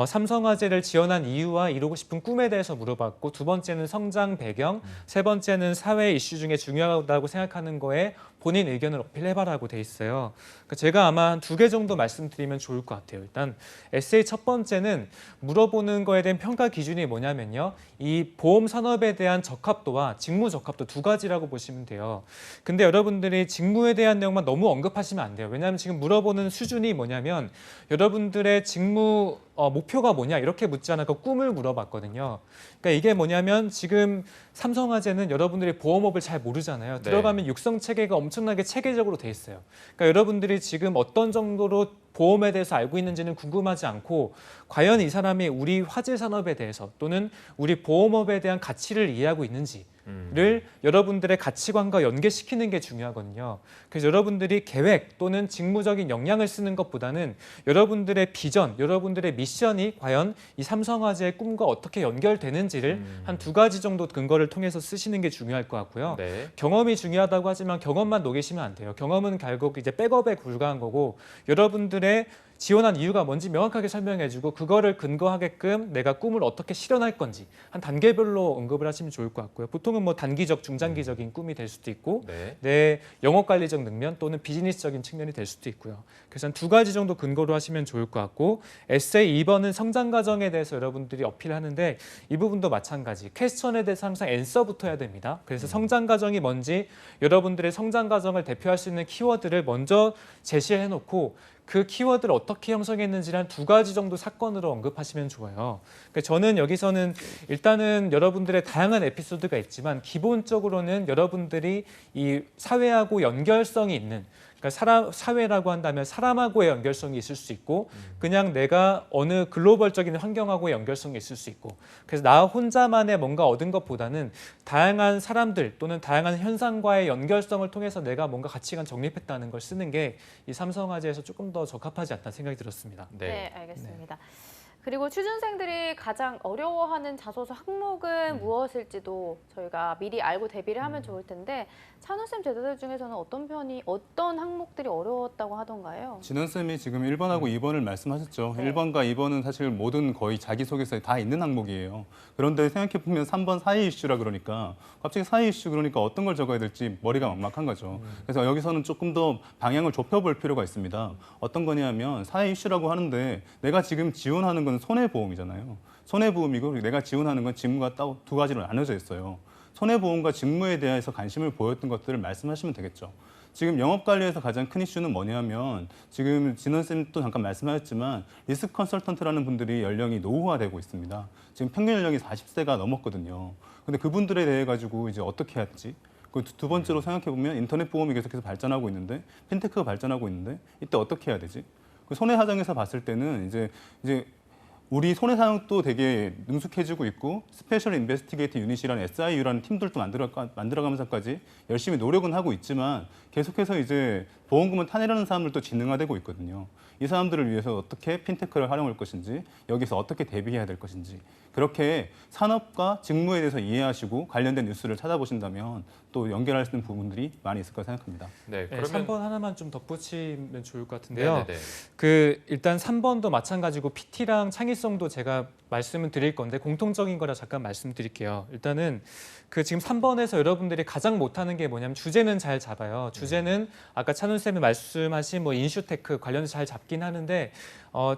삼성화재를 지원한 이유와 이루고 싶은 꿈에 대해서 물어봤고, 두 번째는 성장 배경, 세 번째는 사회 이슈 중에 중요하다고 생각하는 거에 본인 의견을 어필해봐라고 돼 있어요. 그러니까 제가 아마 한 2개 정도 말씀드리면 좋을 것 같아요. 일단 에세이 첫 번째는 물어보는 거에 대한 평가 기준이 뭐냐면요. 이 보험 산업에 대한 적합도와 직무 적합도 두 가지라고 보시면 돼요. 근데 여러분들이 직무에 대한 내용만 너무 언급하시면 안 돼요. 왜냐하면 지금 물어보는 수준이 뭐냐면 여러분들의 직무 목표가 뭐냐 이렇게 묻지 않고 꿈을 물어봤거든요. 그러니까 이게 뭐냐면 지금 삼성화재는 여러분들이 보험업을 잘 모르잖아요. 네. 들어가면 육성 체계가 엄청나게 체계적으로 돼 있어요. 그러니까 여러분들이 지금 어떤 정도로 보험에 대해서 알고 있는지는 궁금하지 않고 과연 이 사람이 우리 화재 산업에 대해서 또는 우리 보험업에 대한 가치를 이해하고 있는지를 여러분들의 가치관과 연계시키는 게 중요하거든요. 그래서 여러분들이 계획 또는 직무적인 역량을 쓰는 것보다는 여러분들의 비전, 여러분들의 미션이 과연 이 삼성화재의 꿈과 어떻게 연결되는지를 한 2가지 정도 근거를 통해서 쓰시는 게 중요할 것 같고요. 네. 경험이 중요하다고 하지만 경험만 녹이시면 안 돼요. 경험은 결국 이제 백업에 불과한 거고 여러분들의 지원한 이유가 뭔지 명확하게 설명해주고 그거를 근거하게끔 내가 꿈을 어떻게 실현할 건지 한 단계별로 언급을 하시면 좋을 것 같고요. 보통은 뭐 단기적, 중장기적인 꿈이 될 수도 있고 네. 내 영업관리적 측면 또는 비즈니스적인 측면이 될 수도 있고요. 그래서 한 2가지 정도 근거로 하시면 좋을 것 같고 에세이 2번은 성장 과정에 대해서 여러분들이 어필하는데 이 부분도 마찬가지. 퀘스천에 대해서 항상 앤서부터 해야 됩니다. 그래서 성장 과정이 뭔지 여러분들의 성장 과정을 대표할 수 있는 키워드를 먼저 제시해 놓고 그 키워드를 어떻게 형성했는지를 한 2가지 정도 사건으로 언급하시면 좋아요. 그러니까 저는 여기서는 일단은 여러분들의 다양한 에피소드가 있지만 기본적으로는 여러분들이 이 사회하고 연결성이 있는 그러니까 사회라고 한다면 사람하고의 연결성이 있을 수 있고 그냥 내가 어느 글로벌적인 환경하고의 연결성이 있을 수 있고 그래서 나 혼자만의 뭔가 얻은 것보다는 다양한 사람들 또는 다양한 현상과의 연결성을 통해서 내가 뭔가 가치관 정립했다는 걸 쓰는 게 이 삼성화재에서 조금 더 적합하지 않다 생각이 들었습니다. 네, 알겠습니다. 그리고 취준생들이 가장 어려워하는 자소서 항목은 무엇일지도 저희가 미리 알고 대비를 하면 좋을 텐데 찬우쌤 제자들 중에서는 어떤 항목들이 어려웠다고 하던가요? 진원쌤이 지금 1번하고 2번을 말씀하셨죠. 네. 1번과 2번은 사실 모든 거의 자기소개서에 다 있는 항목이에요. 그런데 생각해보면 3번 사회 이슈라 그러니까 갑자기 사회 이슈 그러니까 어떤 걸 적어야 될지 머리가 막막한 거죠. 그래서 여기서는 조금 더 방향을 좁혀볼 필요가 있습니다. 어떤 거냐면 사회 이슈라고 하는데 내가 지금 지원하는 건 손해보험이잖아요. 손해보험이고 내가 지원하는 건 직무가 따로 2가지로 나눠져 있어요. 손해보험과 직무에 대해서 관심을 보였던 것들을 말씀하시면 되겠죠. 지금 영업관리에서 가장 큰 이슈는 뭐냐면 지금 진원쌤도 잠깐 말씀하셨지만 리스크 컨설턴트라는 분들이 연령이 노후화되고 있습니다. 지금 평균 연령이 40세가 넘었거든요. 근데 그분들에 대해 가지고 이제 어떻게 할지 그 두 번째로 생각해보면 인터넷 보험이 계속해서 발전하고 있는데 핀테크가 발전하고 있는데 이때 어떻게 해야 되지? 그 손해사정에서 봤을 때는 이제 우리 손해사정도 되게 능숙해지고 있고 스페셜 인베스티게이트 유닛이라는 SIU라는 팀들도 만들어가면서까지 열심히 노력은 하고 있지만 계속해서 이제 보험금을 타내려는 사람들도 진흥화되고 있거든요. 이 사람들을 위해서 어떻게 핀테크를 활용할 것인지 여기서 어떻게 대비해야 될 것인지 그렇게 산업과 직무에 대해서 이해하시고 관련된 뉴스를 찾아보신다면 또 연결할 수 있는 부분들이 많이 있을 거라 생각합니다. 네. 네, 그러면 3번 하나만 좀 덧붙이면 좋을 것 같은데요. 네네네. 일단 3번도 마찬가지고 PT랑 창의성도 제가 말씀을 드릴 건데 공통적인 거라 잠깐 말씀드릴게요. 일단은 지금 3번에서 여러분들이 가장 못하는 게 뭐냐면 주제는 잘 잡아요. 주제는 아까 찬훈 쌤이 말씀하신 뭐 인슈테크 관련해서 잘 잡긴 하는데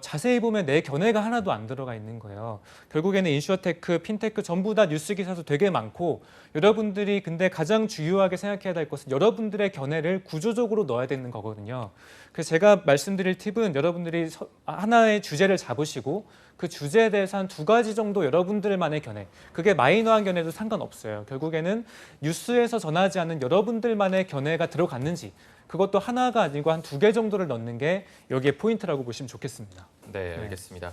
자세히 보면 내 견해가 하나도 안 들어가 있는 거예요. 결국에는 인슈어테크, 핀테크 전부 다 뉴스 기사도 되게 많고 여러분들이 근데 가장 중요하게 생각해야 될 것은 여러분들의 견해를 구조적으로 넣어야 되는 거거든요. 그래서 제가 말씀드릴 팁은 여러분들이 하나의 주제를 잡으시고 그 주제에 대해서 한 2가지 정도 여러분들만의 견해, 그게 마이너한 견해도 상관없어요. 결국에는 뉴스에서 전하지 않는 여러분들만의 견해가 들어갔는지 그것도 하나가 아니고 한 2개 정도를 넣는 게 여기에 포인트라고 보시면 좋겠습니다. 네, 알겠습니다.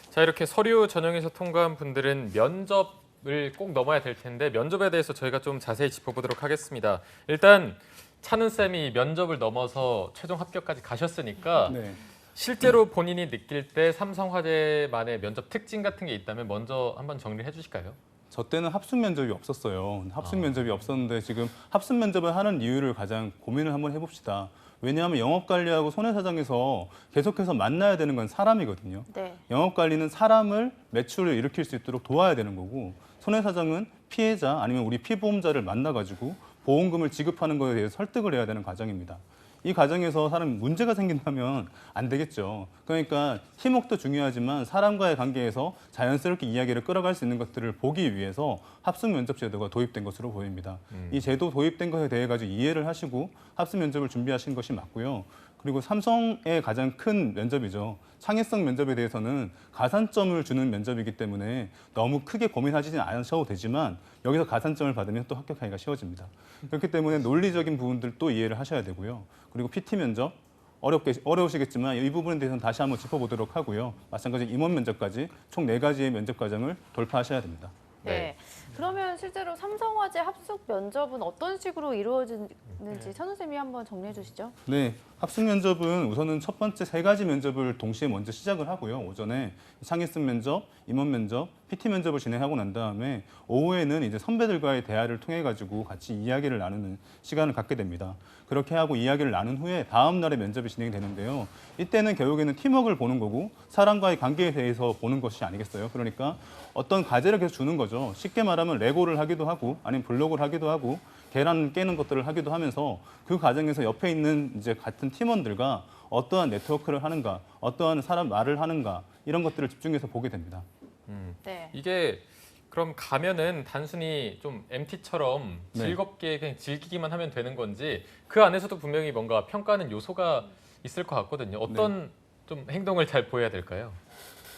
자, 이렇게 서류 전형에서 통과한 분들은 면접을 꼭 넘어야 될 텐데 면접에 대해서 저희가 좀 자세히 짚어보도록 하겠습니다. 일단 찬훈 쌤이 면접을 넘어서 최종 합격까지 가셨으니까 네. 실제로 본인이 느낄 때 삼성화재만의 면접 특징 같은 게 있다면 먼저 한번 정리해 주실까요? 저 때는 합숙 면접이 없었어요. 합숙 면접이 없었는데 지금 합숙 면접을 하는 이유를 가장 고민을 한번 해봅시다. 왜냐하면 영업관리하고 손해사장에서 계속해서 만나야 되는 건 사람이거든요. 네. 영업관리는 사람을 매출을 일으킬 수 있도록 도와야 되는 거고 손해사장은 피해자 아니면 우리 피보험자를 만나가지고 보험금을 지급하는 것에 대해서 설득을 해야 되는 과정입니다. 이 과정에서 사람 문제가 생긴다면 안 되겠죠. 그러니까 팀워크도 중요하지만 사람과의 관계에서 자연스럽게 이야기를 끌어갈 수 있는 것들을 보기 위해서 합숙 면접 제도가 도입된 것으로 보입니다. 이 제도 도입된 것에 대해 가지고 이해를 하시고 합숙 면접을 준비하신 것이 맞고요. 그리고 삼성의 가장 큰 면접이죠. 창의성 면접에 대해서는 가산점을 주는 면접이기 때문에 너무 크게 고민하지는 않으셔도 되지만 여기서 가산점을 받으면 또 합격하기가 쉬워집니다. 그렇기 때문에 논리적인 부분들도 이해를 하셔야 되고요. 그리고 PT 면접 어려우시겠지만 이 부분에 대해서는 다시 한번 짚어보도록 하고요. 마찬가지로 임원 면접까지 총 4가지의 면접 과정을 돌파하셔야 됩니다. 네. 그러면 실제로 삼성화재 합숙 면접은 어떤 식으로 이루어지는지 천우 쌤이 한번 정리해 주시죠. 네, 합숙 면접은 우선은 첫 번째 3가지 면접을 동시에 먼저 시작을 하고요. 오전에 창의성 면접, 임원 면접, PT 면접을 진행하고 난 다음에 오후에는 이제 선배들과의 대화를 통해 가지고 같이 이야기를 나누는 시간을 갖게 됩니다. 그렇게 하고 이야기를 나눈 후에 다음 날에 면접이 진행이 되는데요. 이때는 결국에는 팀워크를 보는 거고 사람과의 관계에 대해서 보는 것이 아니겠어요. 그러니까 어떤 과제를 계속 주는 거죠. 쉽게 말하면 레고를 하기도 하고 아니면 블록을 하기도 하고 계란 깨는 것들을 하기도 하면서 그 과정에서 옆에 있는 이제 같은 팀원들과 어떠한 네트워크를 하는가, 어떠한 사람 말을 하는가 이런 것들을 집중해서 보게 됩니다. 네. 이게 그럼 가면은 단순히 좀 MT처럼 네. 즐겁게 그냥 즐기기만 하면 되는 건지 그 안에서도 분명히 뭔가 평가하는 요소가 있을 것 같거든요. 어떤 좀 행동을 잘 보여야 될까요?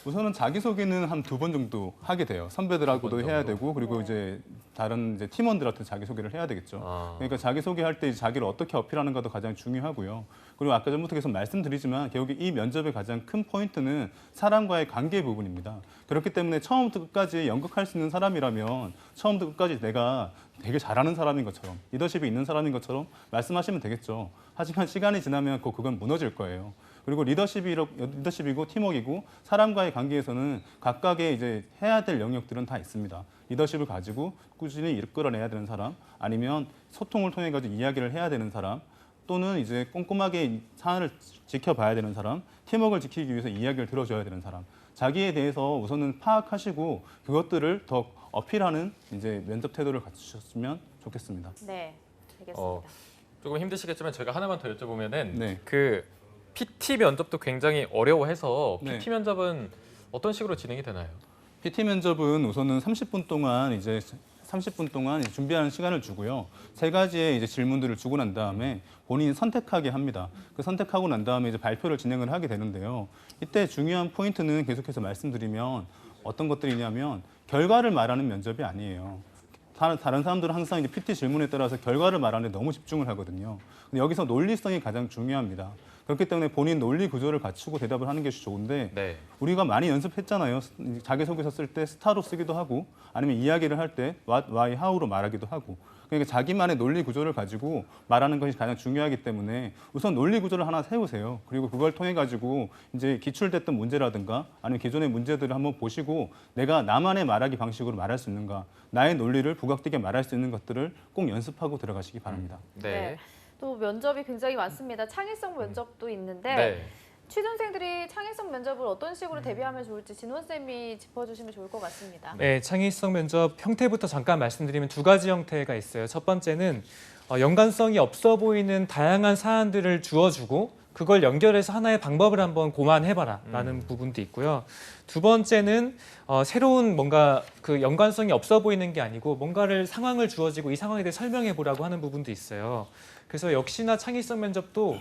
우선은 자기소개는 한 2번 정도 하게 돼요. 선배들하고도 2번 해야 정도? 되고 그리고 이제 다른 이제 팀원들한테 자기소개를 해야 되겠죠. 아. 그러니까 자기소개할 때 자기를 어떻게 어필하는가도 가장 중요하고요. 그리고 아까 전부터 계속 말씀드리지만 결국 이 면접의 가장 큰 포인트는 사람과의 관계 부분입니다. 그렇기 때문에 처음부터 끝까지 연극할 수 있는 사람이라면 처음부터 끝까지 내가 되게 잘하는 사람인 것처럼 리더십이 있는 사람인 것처럼 말씀하시면 되겠죠. 하지만 시간이 지나면 그건 무너질 거예요. 그리고 리더십이고 팀워크이고 사람과의 관계에서는 각각의 이제 해야 될 영역들은 다 있습니다. 리더십을 가지고 꾸준히 이끌어내야 되는 사람, 아니면 소통을 통해 가지고 이야기를 해야 되는 사람, 또는 이제 꼼꼼하게 사안을 지켜봐야 되는 사람, 팀워크를 지키기 위해서 이야기를 들어줘야 되는 사람. 자기에 대해서 우선은 파악하시고 그것들을 더 어필하는 이제 면접 태도를 갖추셨으면 좋겠습니다. 네. 알겠습니다. 조금 힘드시겠지만 제가 하나만 더 여쭤보면은 네. 그 PT 면접도 굉장히 어려워해서 네. PT 면접은 어떤 식으로 진행이 되나요? PT 면접은 우선은 30분 동안 준비하는 시간을 주고요. 3가지의 이제 질문들을 주고 난 다음에 본인이 선택하게 합니다. 그 선택하고 난 다음에 이제 발표를 진행을 하게 되는데요. 이때 중요한 포인트는 계속해서 말씀드리면 어떤 것들이냐면 결과를 말하는 면접이 아니에요. 다른 사람들은 항상 이제 PT 질문에 따라서 결과를 말하는 데 너무 집중을 하거든요. 근데 여기서 논리성이 가장 중요합니다. 그렇기 때문에 본인 논리 구조를 갖추고 대답을 하는 것이 좋은데 네. 우리가 많이 연습했잖아요. 자기소개서 쓸 때 스타로 쓰기도 하고 아니면 이야기를 할 때 what, why, how로 말하기도 하고 그러니까 자기만의 논리 구조를 가지고 말하는 것이 가장 중요하기 때문에 우선 논리 구조를 하나 세우세요. 그리고 그걸 통해 가지고 이제 기출됐던 문제라든가 아니면 기존의 문제들을 한번 보시고 내가 나만의 말하기 방식으로 말할 수 있는가 나의 논리를 부각되게 말할 수 있는 것들을 꼭 연습하고 들어가시기 바랍니다. 네. 또 면접이 굉장히 많습니다. 창의성 면접도 있는데 네. 취준생들이 창의성 면접을 어떤 식으로 대비하면 좋을지 진원 쌤이 짚어주시면 좋을 것 같습니다. 네, 창의성 면접 형태부터 잠깐 말씀드리면 2가지 형태가 있어요. 첫 번째는 연관성이 없어 보이는 다양한 사안들을 주어주고 그걸 연결해서 하나의 방법을 한번 고만해봐라 라는 부분도 있고요. 2번째는 새로운 뭔가 그 연관성이 없어 보이는 게 아니고 뭔가를 상황을 주어지고 이 상황에 대해 설명해 보라고 하는 부분도 있어요. 그래서 역시나 창의성 면접도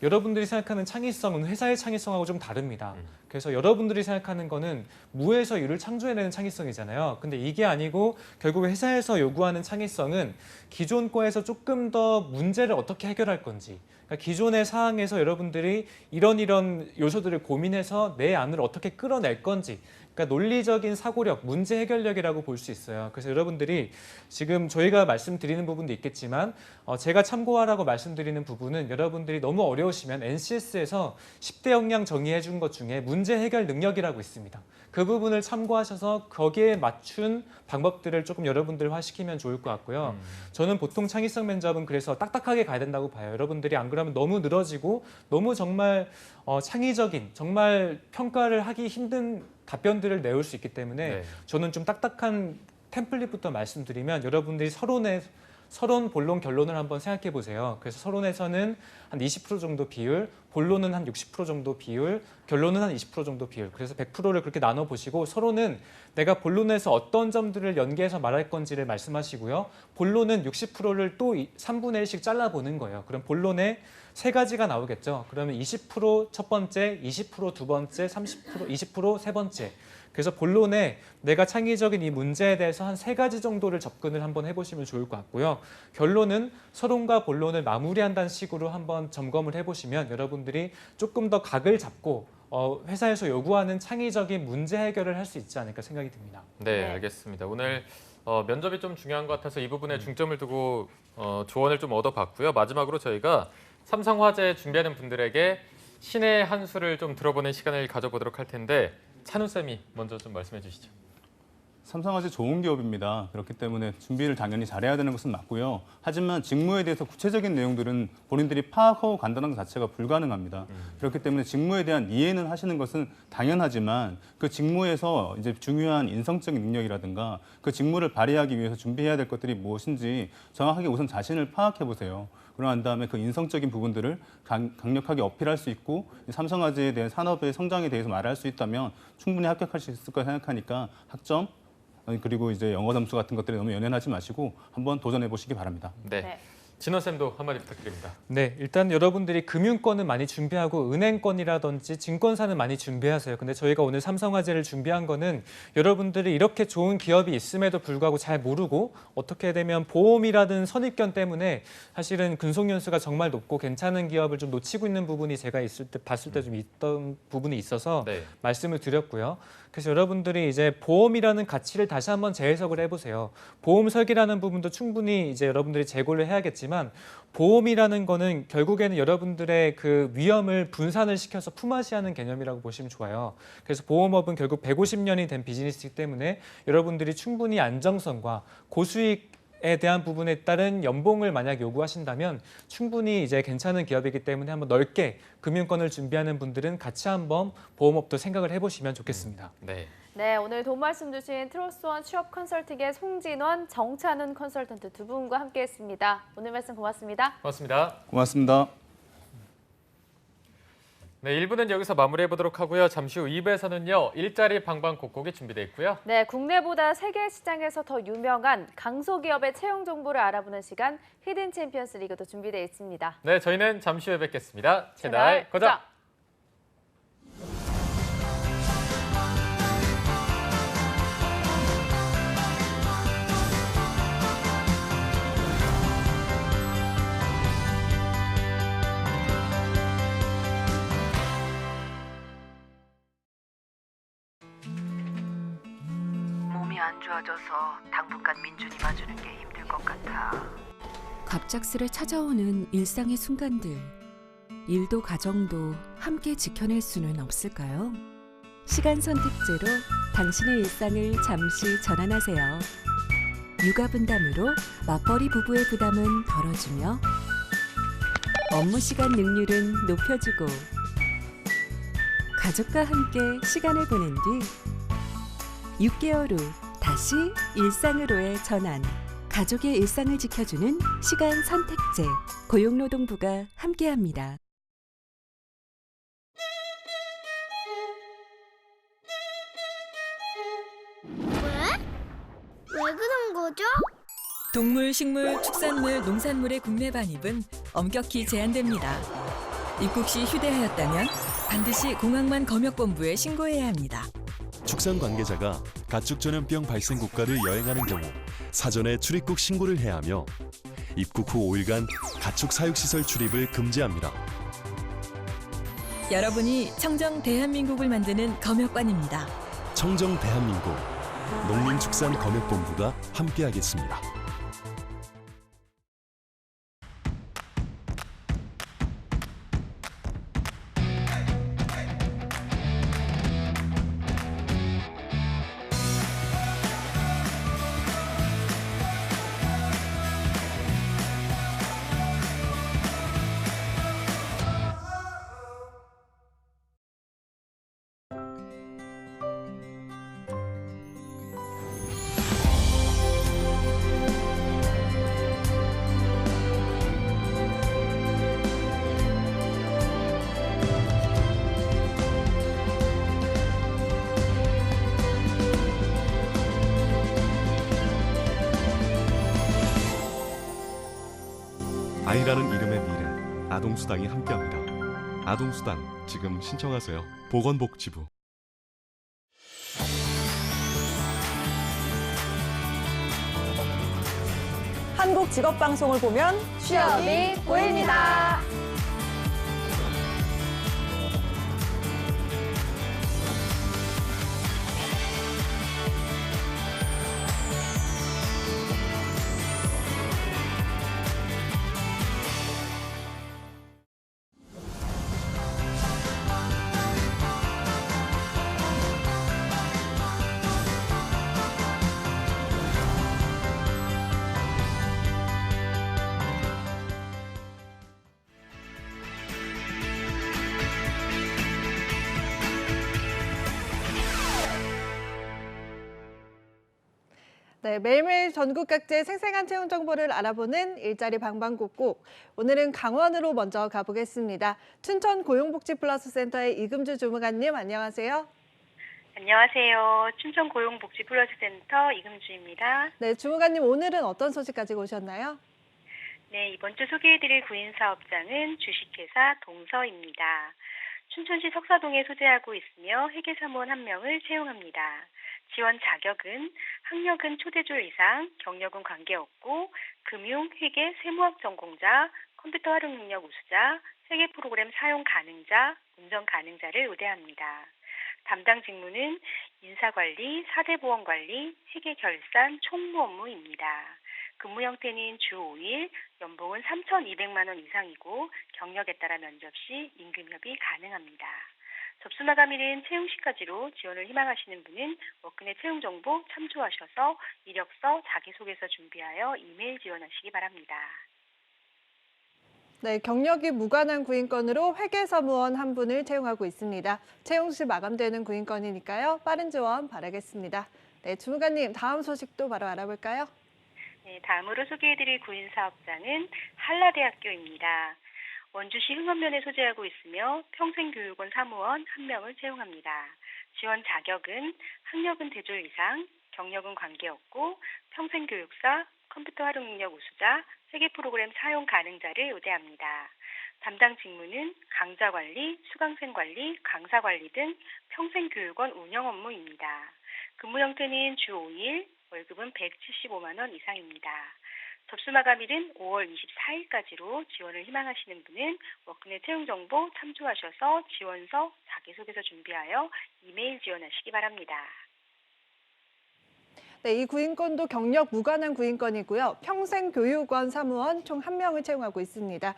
여러분들이 생각하는 창의성은 회사의 창의성하고 좀 다릅니다. 그래서 여러분들이 생각하는 거는 무에서 유를 창조해내는 창의성이잖아요. 근데 이게 아니고 결국 회사에서 요구하는 창의성은 기존 거에서 조금 더 문제를 어떻게 해결할 건지 그러니까 기존의 사항에서 여러분들이 이런 요소들을 고민해서 내 안을 어떻게 끌어낼 건지 그러니까 그러니까 논리적인 사고력, 문제 해결력이라고 볼 수 있어요. 그래서 여러분들이 지금 저희가 말씀드리는 부분도 있겠지만 제가 참고하라고 말씀드리는 부분은 여러분들이 너무 어려우시면 NCS에서 10대 역량 정의해 준 것 중에 문제 해결 능력이라고 있습니다. 그 부분을 참고하셔서 거기에 맞춘 방법들을 조금 여러분들화시키면 좋을 것 같고요. 저는 보통 창의성 면접은 그래서 딱딱하게 가야 된다고 봐요. 여러분들이 안 그러면 너무 늘어지고 너무 정말 창의적인, 정말 평가를 하기 힘든 답변들을 내올 수 있기 때문에 네. 저는 좀 딱딱한 템플릿부터 말씀드리면 여러분들이 서론, 본론, 결론을 한번 생각해 보세요. 그래서 서론에서는 한 20% 정도 비율, 본론은 한 60% 정도 비율, 결론은 한 20% 정도 비율. 그래서 100%를 그렇게 나눠 보시고 서론은 내가 본론에서 어떤 점들을 연계해서 말할 건지를 말씀하시고요. 본론은 60%를 또 3분의 1씩 잘라보는 거예요. 그럼 본론에 세 가지가 나오겠죠. 그러면 20%첫 번째, 20% 두 번째, 30%, 20%세 번째. 그래서 본론에 내가 창의적인 이 문제에 대해서 한 세 가지 정도를 접근을 한번 해보시면 좋을 것 같고요. 결론은 서론과 본론을 마무리한다는 식으로 한번 점검을 해보시면 여러분들이 조금 더 각을 잡고 회사에서 요구하는 창의적인 문제 해결을 할 수 있지 않을까 생각이 듭니다. 네, 네. 알겠습니다. 오늘 면접이 좀 중요한 것 같아서 이 부분에 중점을 두고 조언을 좀 얻어봤고요. 마지막으로 저희가 삼성화재 준비하는 분들에게 신의 한 수를 좀 들어보는 시간을 가져보도록 할 텐데 찬우 쌤이 먼저 좀 말씀해 주시죠. 삼성화재 좋은 기업입니다. 그렇기 때문에 준비를 당연히 잘해야 되는 것은 맞고요. 하지만 직무에 대해서 구체적인 내용들은 본인들이 파악하고 간다는 것 자체가 불가능합니다. 그렇기 때문에 직무에 대한 이해는 하시는 것은 당연하지만 그 직무에서 이제 중요한 인성적인 능력이라든가 그 직무를 발휘하기 위해서 준비해야 될 것들이 무엇인지 정확하게 우선 자신을 파악해 보세요. 그러한 다음에 그 인성적인 부분들을 강력하게 어필할 수 있고 삼성화재에 대한 산업의 성장에 대해서 말할 수 있다면 충분히 합격할 수 있을 거라 생각하니까 학점 그리고 이제 영어 점수 같은 것들에 너무 연연하지 마시고 한번 도전해 보시기 바랍니다. 네. 네. 진원 쌤도 한마디 부탁드립니다. 네, 일단 여러분들이 금융권은 많이 준비하고 은행권이라든지 증권사는 많이 준비하세요. 근데 저희가 오늘 삼성화재를 준비한 거는 여러분들이 이렇게 좋은 기업이 있음에도 불구하고 잘 모르고 어떻게 되면 보험이라든 선입견 때문에 사실은 근속연수가 정말 높고 괜찮은 기업을 좀 놓치고 있는 부분이 제가 봤을 때 좀 있던 부분이 있어서 네. 말씀을 드렸고요. 그래서 여러분들이 이제 보험이라는 가치를 다시 한번 재해석을 해보세요. 보험 설계라는 부분도 충분히 이제 여러분들이 재고를 해야겠지만 보험이라는 거는 결국에는 여러분들의 그 위험을 분산을 시켜서 품앗이하는 개념이라고 보시면 좋아요. 그래서 보험업은 결국 150년이 된 비즈니스이기 때문에 여러분들이 충분히 안정성과 고수익에 대한 부분에 따른 연봉을 만약 요구하신다면 충분히 이제 괜찮은 기업이기 때문에 한번 넓게 금융권을 준비하는 분들은 같이 한번 보험업도 생각을 해보시면 좋겠습니다. 네. 네, 오늘 도움 말씀 주신 트로스원 취업 컨설팅의 송진원, 정찬훈 컨설턴트 두 분과 함께했습니다. 오늘 말씀 고맙습니다. 고맙습니다. 고맙습니다. 네, 1부는 여기서 마무리해 보도록 하고요. 잠시 후 2부에서는요. 일자리 방방곡곡이 준비되어 있고요. 네, 국내보다 세계 시장에서 더 유명한 강소기업의 채용 정보를 알아보는 시간 히든 챔피언스 리그도 준비되어 있습니다. 네, 저희는 잠시 후에 뵙겠습니다. 채널 고정! 몸이 안 좋아져서 당분간 민준이 봐주는 게 힘들 것 같아. 갑작스레 찾아오는 일상의 순간들. 일도 가정도 함께 지켜낼 수는 없을까요? 시간 선택제로 당신의 일상을 잠시 전환하세요. 육아 분담으로 맞벌이 부부의 부담은 덜어주며 업무 시간 능률은 높여주고 가족과 함께 시간을 보낸 뒤 6개월 후 다시 일상으로의 전환. 가족의 일상을 지켜주는 시간 선택제. 고용노동부가 함께합니다. 왜 그런 거죠? 동물, 식물, 축산물, 농산물의 국내 반입은 엄격히 제한됩니다. 입국 시 휴대하였다면 반드시 공항만 검역본부에 신고해야 합니다. 축산 관계자가 가축 전염병 발생 국가를 여행하는 경우 사전에 출입국 신고를 해야 하며 입국 후 5일간 가축 사육시설 출입을 금지합니다. 여러분이 청정 대한민국을 만드는 검역관입니다. 청정 대한민국 농림축산검역본부가 함께하겠습니다. 아이라는 이름의 미래, 아동수당이 함께합니다. 아동수당 지금 신청하세요. 보건복지부. 한국 직업방송을 보면 취업이 보입니다. 네, 매일매일 전국 각지의 생생한 채용 정보를 알아보는 일자리 방방곡곡. 오늘은 강원으로 먼저 가보겠습니다. 춘천 고용복지플러스센터의 이금주 주무관님 안녕하세요. 안녕하세요. 춘천 고용복지플러스센터 이금주입니다. 네, 주무관님 오늘은 어떤 소식 가지고 오셨나요? 네, 이번 주 소개해드릴 구인사업장은 주식회사 동서입니다. 춘천시 석사동에 소재하고 있으며 회계사무원 1명을 채용합니다. 지원 자격은 학력은 초대졸 이상, 경력은 관계없고 금융, 회계, 세무학 전공자, 컴퓨터 활용 능력 우수자, 회계 프로그램 사용 가능자, 운전 가능자를 우대합니다. 담당 직무는 인사관리, 사대보험관리, 회계 결산, 총무 업무입니다. 근무 형태는 주 5일, 연봉은 3,200만 원 이상이고 경력에 따라 면접 시 임금협의 가능합니다. 접수 마감일은 채용 시까지로 지원을 희망하시는 분은 워크넷 채용 정보 참조하셔서 이력서, 자기소개서 준비하여 이메일 지원하시기 바랍니다. 네, 경력이 무관한 구인건으로 회계사무원 1분을 채용하고 있습니다. 채용 시 마감되는 구인건이니까요. 빠른 지원 바라겠습니다. 네, 주무관님 다음 소식도 바로 알아볼까요? 네, 다음으로 소개해드릴 구인사업장은 한라대학교입니다. 원주시 흥원면에 소재하고 있으며 평생교육원 사무원 1명을 채용합니다. 지원 자격은 학력은 대졸 이상, 경력은 관계없고 평생교육사, 컴퓨터 활용 능력 우수자, 회계 프로그램 사용 가능자를 우대합니다. 담당 직무는 강좌관리, 수강생관리, 강사관리 등 평생교육원 운영 업무입니다. 근무 형태는 주 5일, 월급은 175만 원 이상입니다. 접수 마감일은 5월 24일까지로 지원을 희망하시는 분은 워크넷 채용 정보 참조하셔서 지원서, 자기소개서 준비하여 이메일 지원하시기 바랍니다. 네, 이 구인건도 경력 무관한 구인건이고요. 평생교육원 사무원 총 1명을 채용하고 있습니다.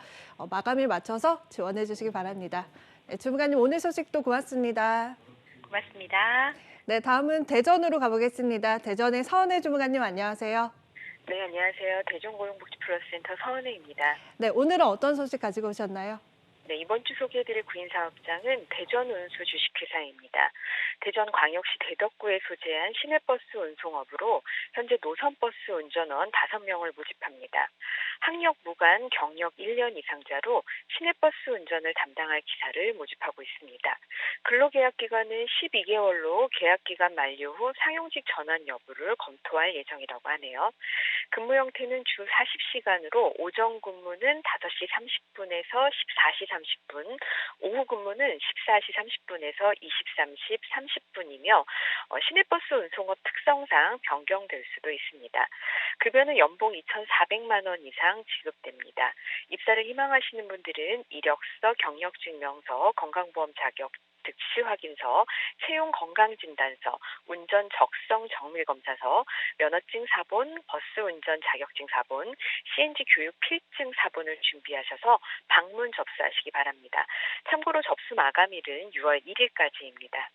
마감일 맞춰서 지원해 주시기 바랍니다. 네, 주무관님 오늘 소식도 고맙습니다. 고맙습니다. 네, 다음은 대전으로 가보겠습니다. 대전의 서은혜 주무관님 안녕하세요. 네, 안녕하세요. 대전고용복지플러스센터 서은혜입니다. 네, 오늘은 어떤 소식 가지고 오셨나요? 네, 이번 주 소개해드릴 구인사업장은 대전운수 주식회사입니다. 대전광역시 대덕구에 소재한 시내버스 운송업으로 현재 노선버스 운전원 5명을 모집합니다. 학력 무관 경력 1년 이상자로 시내버스 운전을 담당할 기사를 모집하고 있습니다. 근로계약 기간은 12개월로 계약기간 만료 후 상용직 전환 여부를 검토할 예정이라고 하네요. 근무 형태는 주 40시간으로 오전 근무는 5시 30분에서 14시 30분, 오후 근무는 14시 30분에서 23시 30분이며 시내버스 운송업 특성상 변경될 수도 있습니다. 급여는 연봉 2,400만 원 이상 지급됩니다. 입사를 희망하시는 분들은 이력서, 경력증명서, 건강보험 자격증, 득실 확인서, 채용 건강진단서, 운전 적성 정밀 검사서, 면허증 사본, 버스 운전 자격증 사본, CNG 교육 필증 사본을 준비하셔서 방문 접수하시기 바랍니다. 참고로 접수 마감일은 6월 1일까지입니다.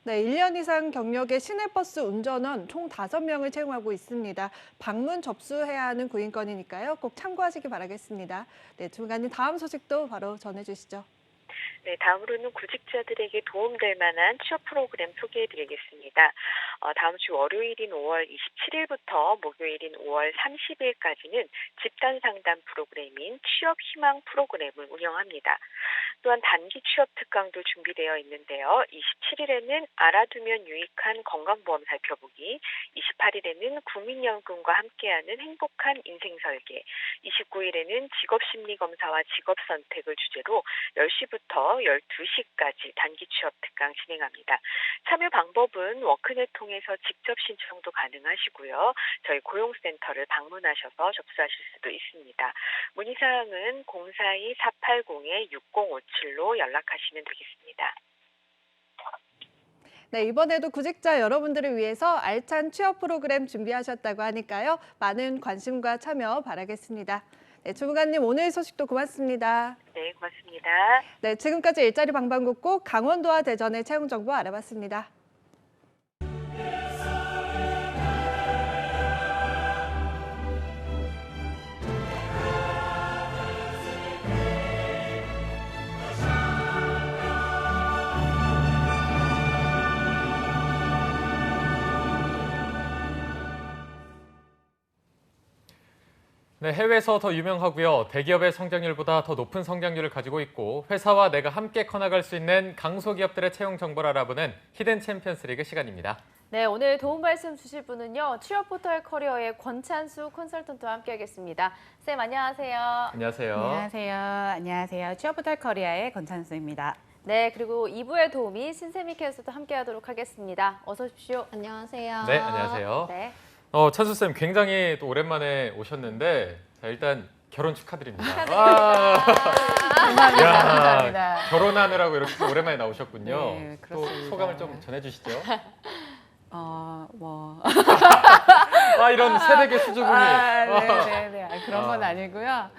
네, 1년 이상 경력의 시내버스 운전원 총 5명을 채용하고 있습니다. 방문 접수해야 하는 구인건이니까요. 꼭 참고하시기 바라겠습니다. 네, 주무관님 다음 소식도 바로 전해주시죠. 네, 다음으로는 구직자들에게 도움될 만한 취업 프로그램 소개해드리겠습니다. 다음 주 월요일인 5월 27일부터 목요일인 5월 30일까지는 집단 상담 프로그램인 취업 희망 프로그램을 운영합니다. 또한 단기 취업 특강도 준비되어 있는데요. 27일에는 알아두면 유익한 건강보험 살펴보기, 28일에는 국민연금과 함께하는 행복한 인생 설계, 29일에는 직업심리검사와 직업선택을 주제로 10시부터 12시까지 단기 취업 특강 진행합니다. 참여 방법은 워크넷 통해서 직접 신청도 가능하시고요. 저희 고용센터를 방문하셔서 접수하실 수도 있습니다. 문의사항은 042-480-6057로 연락하시면 되겠습니다. 네, 이번에도 구직자 여러분들을 위해서 알찬 취업 프로그램 준비하셨다고 하니까요. 많은 관심과 참여 바라겠습니다. 네, 주무관님 오늘 소식도 고맙습니다. 네, 고맙습니다. 네, 지금까지 일자리 방방곡곡 강원도와 대전의 채용 정보 알아봤습니다. 네, 해외에서 더 유명하고요. 대기업의 성장률보다 더 높은 성장률을 가지고 있고 회사와 내가 함께 커나갈 수 있는 강소기업들의 채용 정보를 알아보는 히든 챔피언스 리그 시간입니다. 네, 오늘 도움 말씀 주실 분은요. 취업 포털 커리어의 권찬수 컨설턴트와 함께하겠습니다. 쌤 안녕하세요. 안녕하세요. 안녕하세요. 안녕하세요. 취업 포털 커리어의 권찬수입니다. 네, 그리고 2부의 도우미 신세미 캐스터도 함께하도록 하겠습니다. 어서 오십시오. 안녕하세요. 네, 안녕하세요. 네. 찬수쌤 굉장히 또 오랜만에 오셨는데 자, 일단 결혼 축하드립니다. 감사합니다. 감사합니다. 결혼하느라고 이렇게 오랜만에 나오셨군요. 네, 또 소감을 좀 전해주시죠. 이런 세대계 수줍음이. 네네네. 그런 건 아니고요.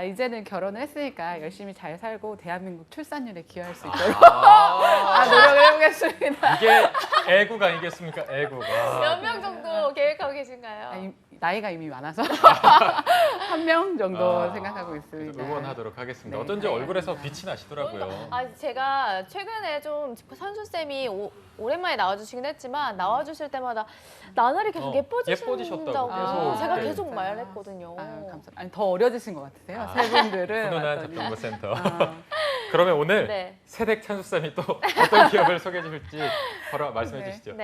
이제는 결혼을 했으니까 열심히 잘 살고 대한민국 출산율에 기여할 수 있도록 노력을 해보겠습니다. 이게 애국 아니겠습니까? 애국. 몇 명 정도 계획하고 계신가요? 나이가 이미 많아서 한 명 정도 생각하고 있습니다. 응원하도록 하겠습니다. 네, 어쩐지 얼굴에서 빛이 나시더라고요. 제가 최근에 좀 선수쌤이 오랜만에 나와주시긴 했지만 나와주실 때마다 나날이 계속 예뻐지신다고 계속. 제가 네. 계속 말했거든요. 감사합니다. 아니, 더 어려지신 것 같으세요. 세 분들은. 훈훈한 접경부센터. 그러면 오늘 세댁 찬수쌤이 또 어떤 기업을 소개해 주실지 바로 말씀해 주시죠.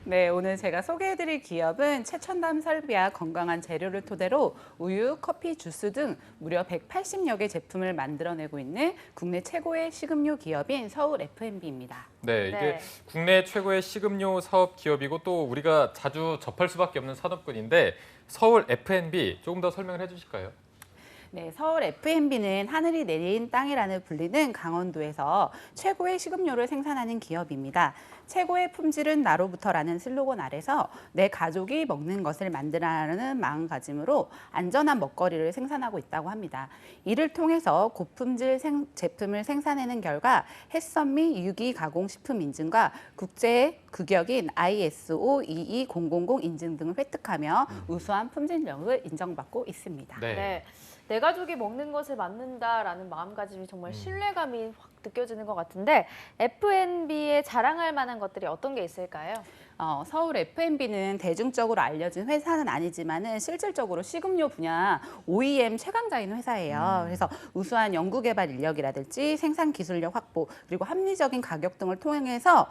네, 오늘 제가 소개해드릴 기업은 최첨단 설비와 건강한 재료를 토대로 우유, 커피, 주스 등 무려 180여 개 제품을 만들어내고 있는 국내 최고의 식음료 기업인 서울 F&B입니다. 네, 이게 국내 최고의 식음료 사업 기업이고 또 우리가 자주 접할 수밖에 없는 산업군인데 서울 F&B 조금 더 설명을 해주실까요? 네, 서울 F&B는 하늘이 내린 땅이라는 불리는 강원도에서 최고의 식음료를 생산하는 기업입니다. 최고의 품질은 나로부터라는 슬로건 아래서 내 가족이 먹는 것을 만들어라는 마음가짐으로 안전한 먹거리를 생산하고 있다고 합니다. 이를 통해서 고품질 제품을 생산해낸 결과 햇선미 유기가공식품 인증과 국제 규격인 ISO 22000 인증 등을 획득하며 우수한 품질력을 인정받고 있습니다. 네. 내 가족이 먹는 것을 만든다라는 마음가짐이 정말 신뢰감이 확 느껴지는 것 같은데 F&B에 자랑할 만한 것들이 어떤 게 있을까요? 서울 F&B는 대중적으로 알려진 회사는 아니지만은 실질적으로 식음료 분야 OEM 최강자인 회사예요. 그래서 우수한 연구개발 인력이라든지 생산 기술력 확보 그리고 합리적인 가격 등을 통해서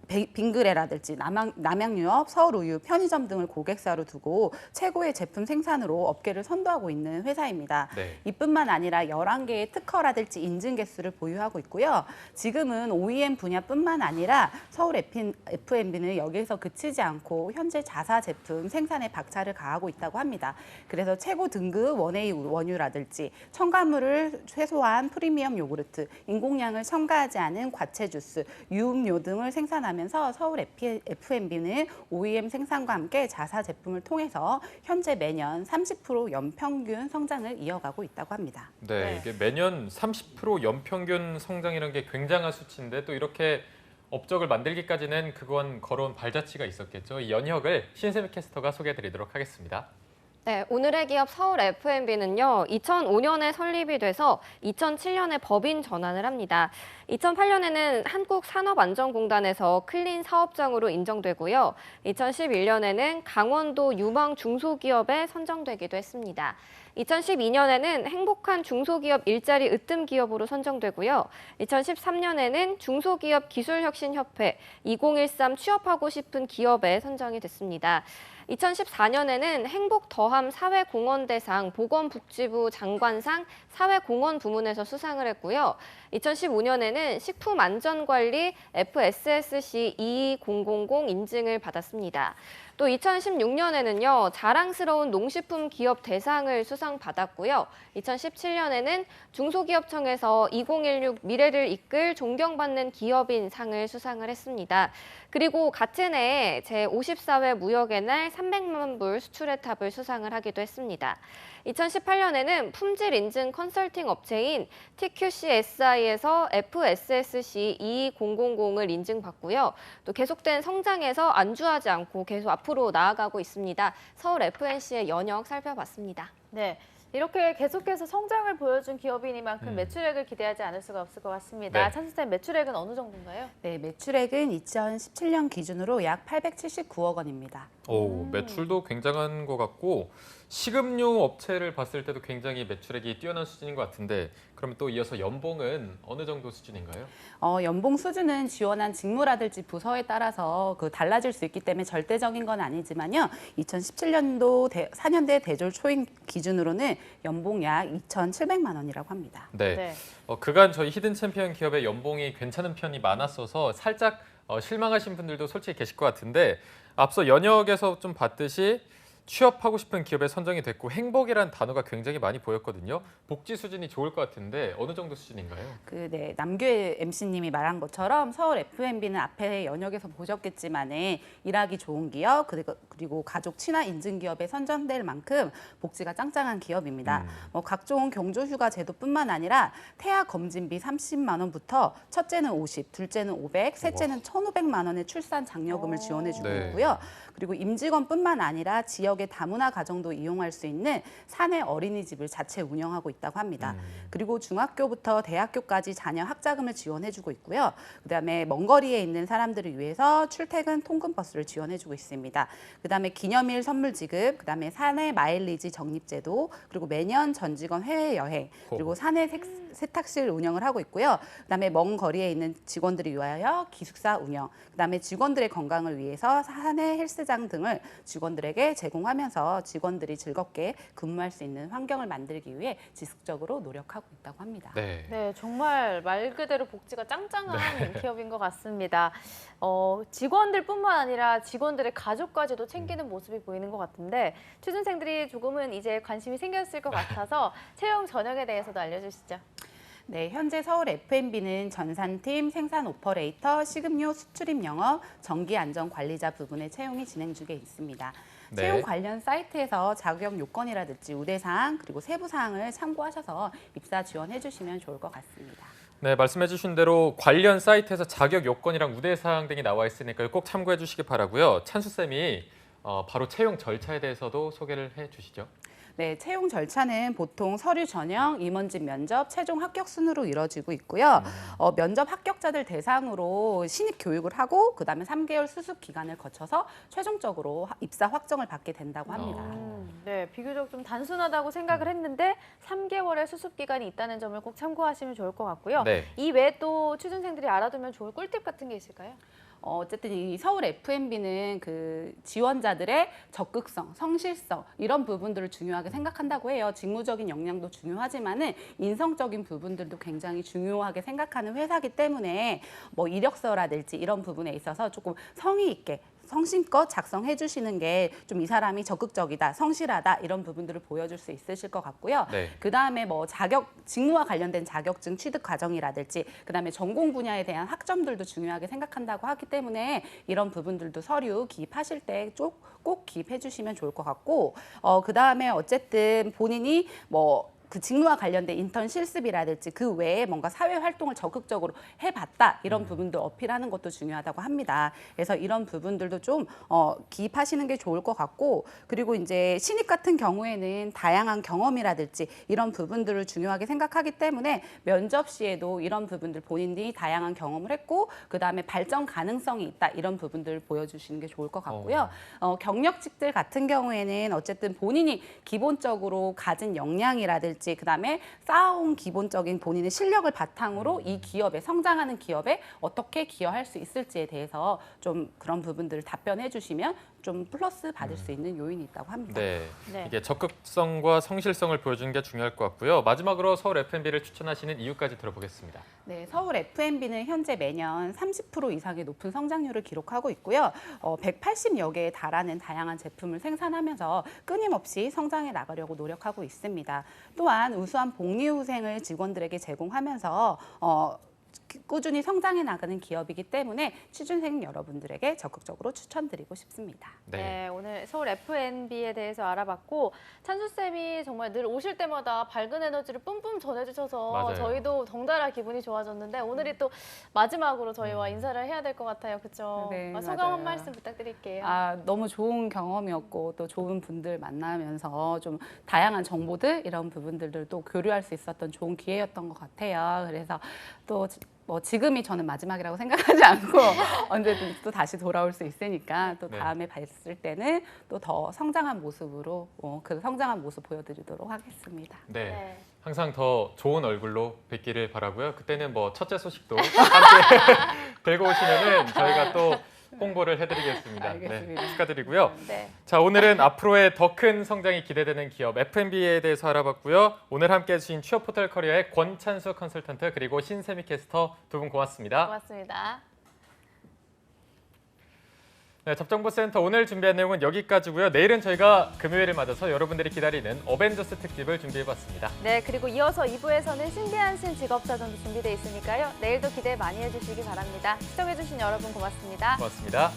빙그레라든지 남양유업, 서울우유, 편의점 등을 고객사로 두고 최고의 제품 생산으로 업계를 선도하고 있는 회사입니다. 네. 이뿐만 아니라 11개의 특허라든지 인증 개수를 보유하고 있고요. 지금은 OEM 분야뿐만 아니라 서울 F&B는 여기에서 그치지 않고 현재 자사 제품 생산에 박차를 가하고 있다고 합니다. 그래서 최고 등급 원A 원유라든지 첨가물을 최소한 프리미엄 요구르트, 인공량을 첨가하지 않은 과채 주스, 유음료 등을 생산하면서 서울 F&B는 OEM 생산과 함께 자사 제품을 통해서 현재 매년 30% 연평균 성장을 이어가고 있다고 합니다. 네, 이게 매년 30% 연평균 성장이라는 게 굉장한 수치인데 또 이렇게 업적을 만들기까지는 그건 걸어온 발자취가 있었겠죠. 이 연혁을 신세미 캐스터가 소개해드리도록 하겠습니다. 네, 오늘의 기업 서울 F&B는요, 2005년에 설립이 돼서 2007년에 법인 전환을 합니다. 2008년에는 한국산업안전공단에서 클린 사업장으로 인정되고요. 2011년에는 강원도 유망 중소기업에 선정되기도 했습니다. 2012년에는 행복한 중소기업 일자리 으뜸 기업으로 선정되고요. 2013년에는 중소기업 기술혁신협회 2013 취업하고 싶은 기업에 선정이 됐습니다. 2014년에는 행복 더함 사회공헌대상 보건복지부 장관상 사회공헌 부문에서 수상을 했고요. 2015년에는 식품안전관리 FSSC 22000 인증을 받았습니다. 또 2016년에는요, 자랑스러운 농식품 기업 대상을 수상받았고요. 2017년에는 중소기업청에서 2016 미래를 이끌 존경받는 기업인 상을 수상을 했습니다. 그리고 같은 해에 제54회 무역의 날 300만 불 수출의 탑을 수상을 하기도 했습니다. 2018년에는 품질 인증 컨설팅 업체인 TQCSI에서 FSSC 22000을 인증받고요. 또 계속된 성장에서 안주하지 않고 계속 앞으로 나아가고 있습니다. 서울 FNC의 연혁 살펴봤습니다. 네. 이렇게 계속해서 성장을 보여준 기업이니만큼 매출액을 기대하지 않을 수가 없을 것 같습니다. 네. 찬수쌤, 매출액은 어느 정도인가요? 네, 매출액은 2017년 기준으로 약 879억 원입니다. 오, 매출도 굉장한 것 같고 식음료 업체를 봤을 때도 굉장히 매출액이 뛰어난 수준인 것 같은데 그러면 또 이어서 연봉은 어느 정도 수준인가요? 연봉 수준은 지원한 직무라든지 부서에 따라서 달라질 수 있기 때문에 절대적인 건 아니지만요. 2017년도 4년대 대졸 초임 기준으로는 연봉 약 2,700만 원이라고 합니다. 네. 그간 저희 히든 챔피언 기업의 연봉이 괜찮은 편이 많았어서 살짝 실망하신 분들도 솔직히 계실 것 같은데 앞서 연혁에서 좀 봤듯이 취업하고 싶은 기업에 선정이 됐고 행복이라는 단어가 굉장히 많이 보였거든요. 복지 수준이 좋을 것 같은데 어느 정도 수준인가요? 네, 남규 MC님이 말한 것처럼 서울 F&B는 앞에 연혁에서 보셨겠지만은 일하기 좋은 기업 그리고 가족 친화 인증 기업에 선정될 만큼 복지가 짱짱한 기업입니다. 각종 경조휴가 제도뿐만 아니라 태아 검진비 30만 원부터 첫째는 50, 둘째는 500, 셋째는 1,500만 원의 출산 장려금을 지원해주고 있고요. 그리고 임직원뿐만 아니라 지역의 다문화 가정도 이용할 수 있는 사내 어린이집을 자체 운영하고 있다고 합니다. 그리고 중학교부터 대학교까지 자녀 학자금을 지원해주고 있고요. 그다음에 먼 거리에 있는 사람들을 위해서 출퇴근 통근버스를 지원해주고 있습니다. 그다음에 기념일 선물 지급, 그다음에 사내 마일리지 적립제도, 그리고 매년 전 직원 해외여행, 그리고 사내 세탁실 운영을 하고 있고요. 그다음에 먼 거리에 있는 직원들을 위하여 기숙사 운영, 그다음에 직원들의 건강을 위해서 사내 헬스장 등을 직원들에게 제공하면서 직원들이 즐겁게 근무할 수 있는 환경을 만들기 위해 지속적으로 노력하고 있다고 합니다. 네, 정말 말 그대로 복지가 짱짱한 기업인 것 같습니다. 직원들뿐만 아니라 직원들의 가족까지도 챙기는 모습이 보이는 것 같은데 취준생들이 조금은 이제 관심이 생겼을 것 같아서 채용 전형에 대해서도 알려주시죠. 네, 현재 서울 F&B는 전산팀, 생산 오퍼레이터, 식음료 수출입 영업, 정기 안전 관리자 부분의 채용이 진행 중에 있습니다. 네. 채용 관련 사이트에서 자격 요건이라든지 우대사항 그리고 세부사항을 참고하셔서 입사 지원해 주시면 좋을 것 같습니다. 네, 말씀해 주신 대로 관련 사이트에서 자격 요건이랑 우대사항 등이 나와 있으니까 꼭 참고해 주시기 바라고요. 찬수쌤이 바로 채용 절차에 대해서도 소개를 해 주시죠. 네, 채용 절차는 보통 서류 전형, 임원직 면접, 최종 합격 순으로 이루어지고 있고요. 면접 합격자들 대상으로 신입 교육을 하고 그다음에 3개월 수습 기간을 거쳐서 최종적으로 입사 확정을 받게 된다고 합니다. 네, 비교적 좀 단순하다고 생각을 했는데 3개월의 수습 기간이 있다는 점을 꼭 참고하시면 좋을 것 같고요. 네. 이 외에 또 취준생들이 알아두면 좋을 꿀팁 같은 게 있을까요? 어쨌든 이 서울 F&B는 그 지원자들의 적극성, 성실성 이런 부분들을 중요하게 생각한다고 해요. 직무적인 역량도 중요하지만은 인성적인 부분들도 굉장히 중요하게 생각하는 회사이기 때문에 뭐 이력서라든지 이런 부분에 있어서 조금 성의 있게 성심껏 작성해 주시는 게 좀 이 사람이 적극적이다, 성실하다 이런 부분들을 보여줄 수 있으실 것 같고요. 네. 그다음에 뭐 직무와 관련된 자격증 취득 과정이라든지 그다음에 전공 분야에 대한 학점들도 중요하게 생각한다고 하기 때문에 이런 부분들도 서류 기입하실 때 꼭 기입해 주시면 좋을 것 같고 그다음에 어쨌든 본인이 뭐 그 직무와 관련된 인턴 실습이라든지 그 외에 뭔가 사회 활동을 적극적으로 해봤다 이런 부분도 어필하는 것도 중요하다고 합니다. 그래서 이런 부분들도 좀 기입하시는 게 좋을 것 같고 그리고 이제 신입 같은 경우에는 다양한 경험이라든지 이런 부분들을 중요하게 생각하기 때문에 면접 시에도 이런 부분들 본인이 다양한 경험을 했고 그 다음에 발전 가능성이 있다 이런 부분들을 보여주시는 게 좋을 것 같고요. 경력직들 같은 경우에는 어쨌든 본인이 기본적으로 가진 역량이라든지 그다음에 쌓아온 기본적인 본인의 실력을 바탕으로 이 기업에 성장하는 기업에 어떻게 기여할 수 있을지에 대해서 좀 그런 부분들을 답변해 주시면 좀 플러스 받을 수 있는 요인이 있다고 합니다. 네. 이게 적극성과 성실성을 보여주는 게 중요할 것 같고요. 마지막으로 서울 F&B를 추천하시는 이유까지 들어보겠습니다. 네, 서울 F&B는 현재 매년 30% 이상의 높은 성장률을 기록하고 있고요. 180여 개에 달하는 다양한 제품을 생산하면서 끊임없이 성장해 나가려고 노력하고 있습니다. 또한 우수한 복리후생을 직원들에게 제공하면서 꾸준히 성장해 나가는 기업이기 때문에 취준생 여러분들에게 적극적으로 추천드리고 싶습니다. 네, 오늘 서울 F&B에 대해서 알아봤고 찬수쌤이 정말 늘 오실 때마다 밝은 에너지를 뿜뿜 전해주셔서 맞아요. 저희도 덩달아 기분이 좋아졌는데 오늘이 또 마지막으로 저희와 인사를 해야 될 것 같아요. 그렇죠? 네, 소감 맞아요. 한 말씀 부탁드릴게요. 너무 좋은 경험이었고 또 좋은 분들 만나면서 좀 다양한 정보들 이런 부분들을 또 교류할 수 있었던 좋은 기회였던 것 같아요. 그래서 또 뭐 지금이 저는 마지막이라고 생각하지 않고 언제든 또 다시 돌아올 수 있으니까 또 다음에 봤을 때는 또 더 성장한 모습으로 그 성장한 모습 보여드리도록 하겠습니다. 네. 항상 더 좋은 얼굴로 뵙기를 바라고요. 그때는 뭐 첫째 소식도 함께 들고 오시면은 저희가 또 홍보를 해드리겠습니다. 알겠습니다. 네, 축하드리고요. 네. 자, 오늘은 앞으로의 더 큰 성장이 기대되는 기업 F&B에 대해서 알아봤고요. 오늘 함께해 주신 취업 포털 커리어의 권찬수 컨설턴트 그리고 신세미 캐스터 두 분 고맙습니다. 고맙습니다. 네, 접정보센터 오늘 준비한 내용은 여기까지고요. 내일은 저희가 금요일을 맞아서 여러분들이 기다리는 어벤져스 특집을 준비해봤습니다. 네, 그리고 이어서 2부에서는 신비한 신직업사전도 준비되어 있으니까요. 내일도 기대 많이 해주시기 바랍니다. 시청해주신 여러분 고맙습니다. 고맙습니다.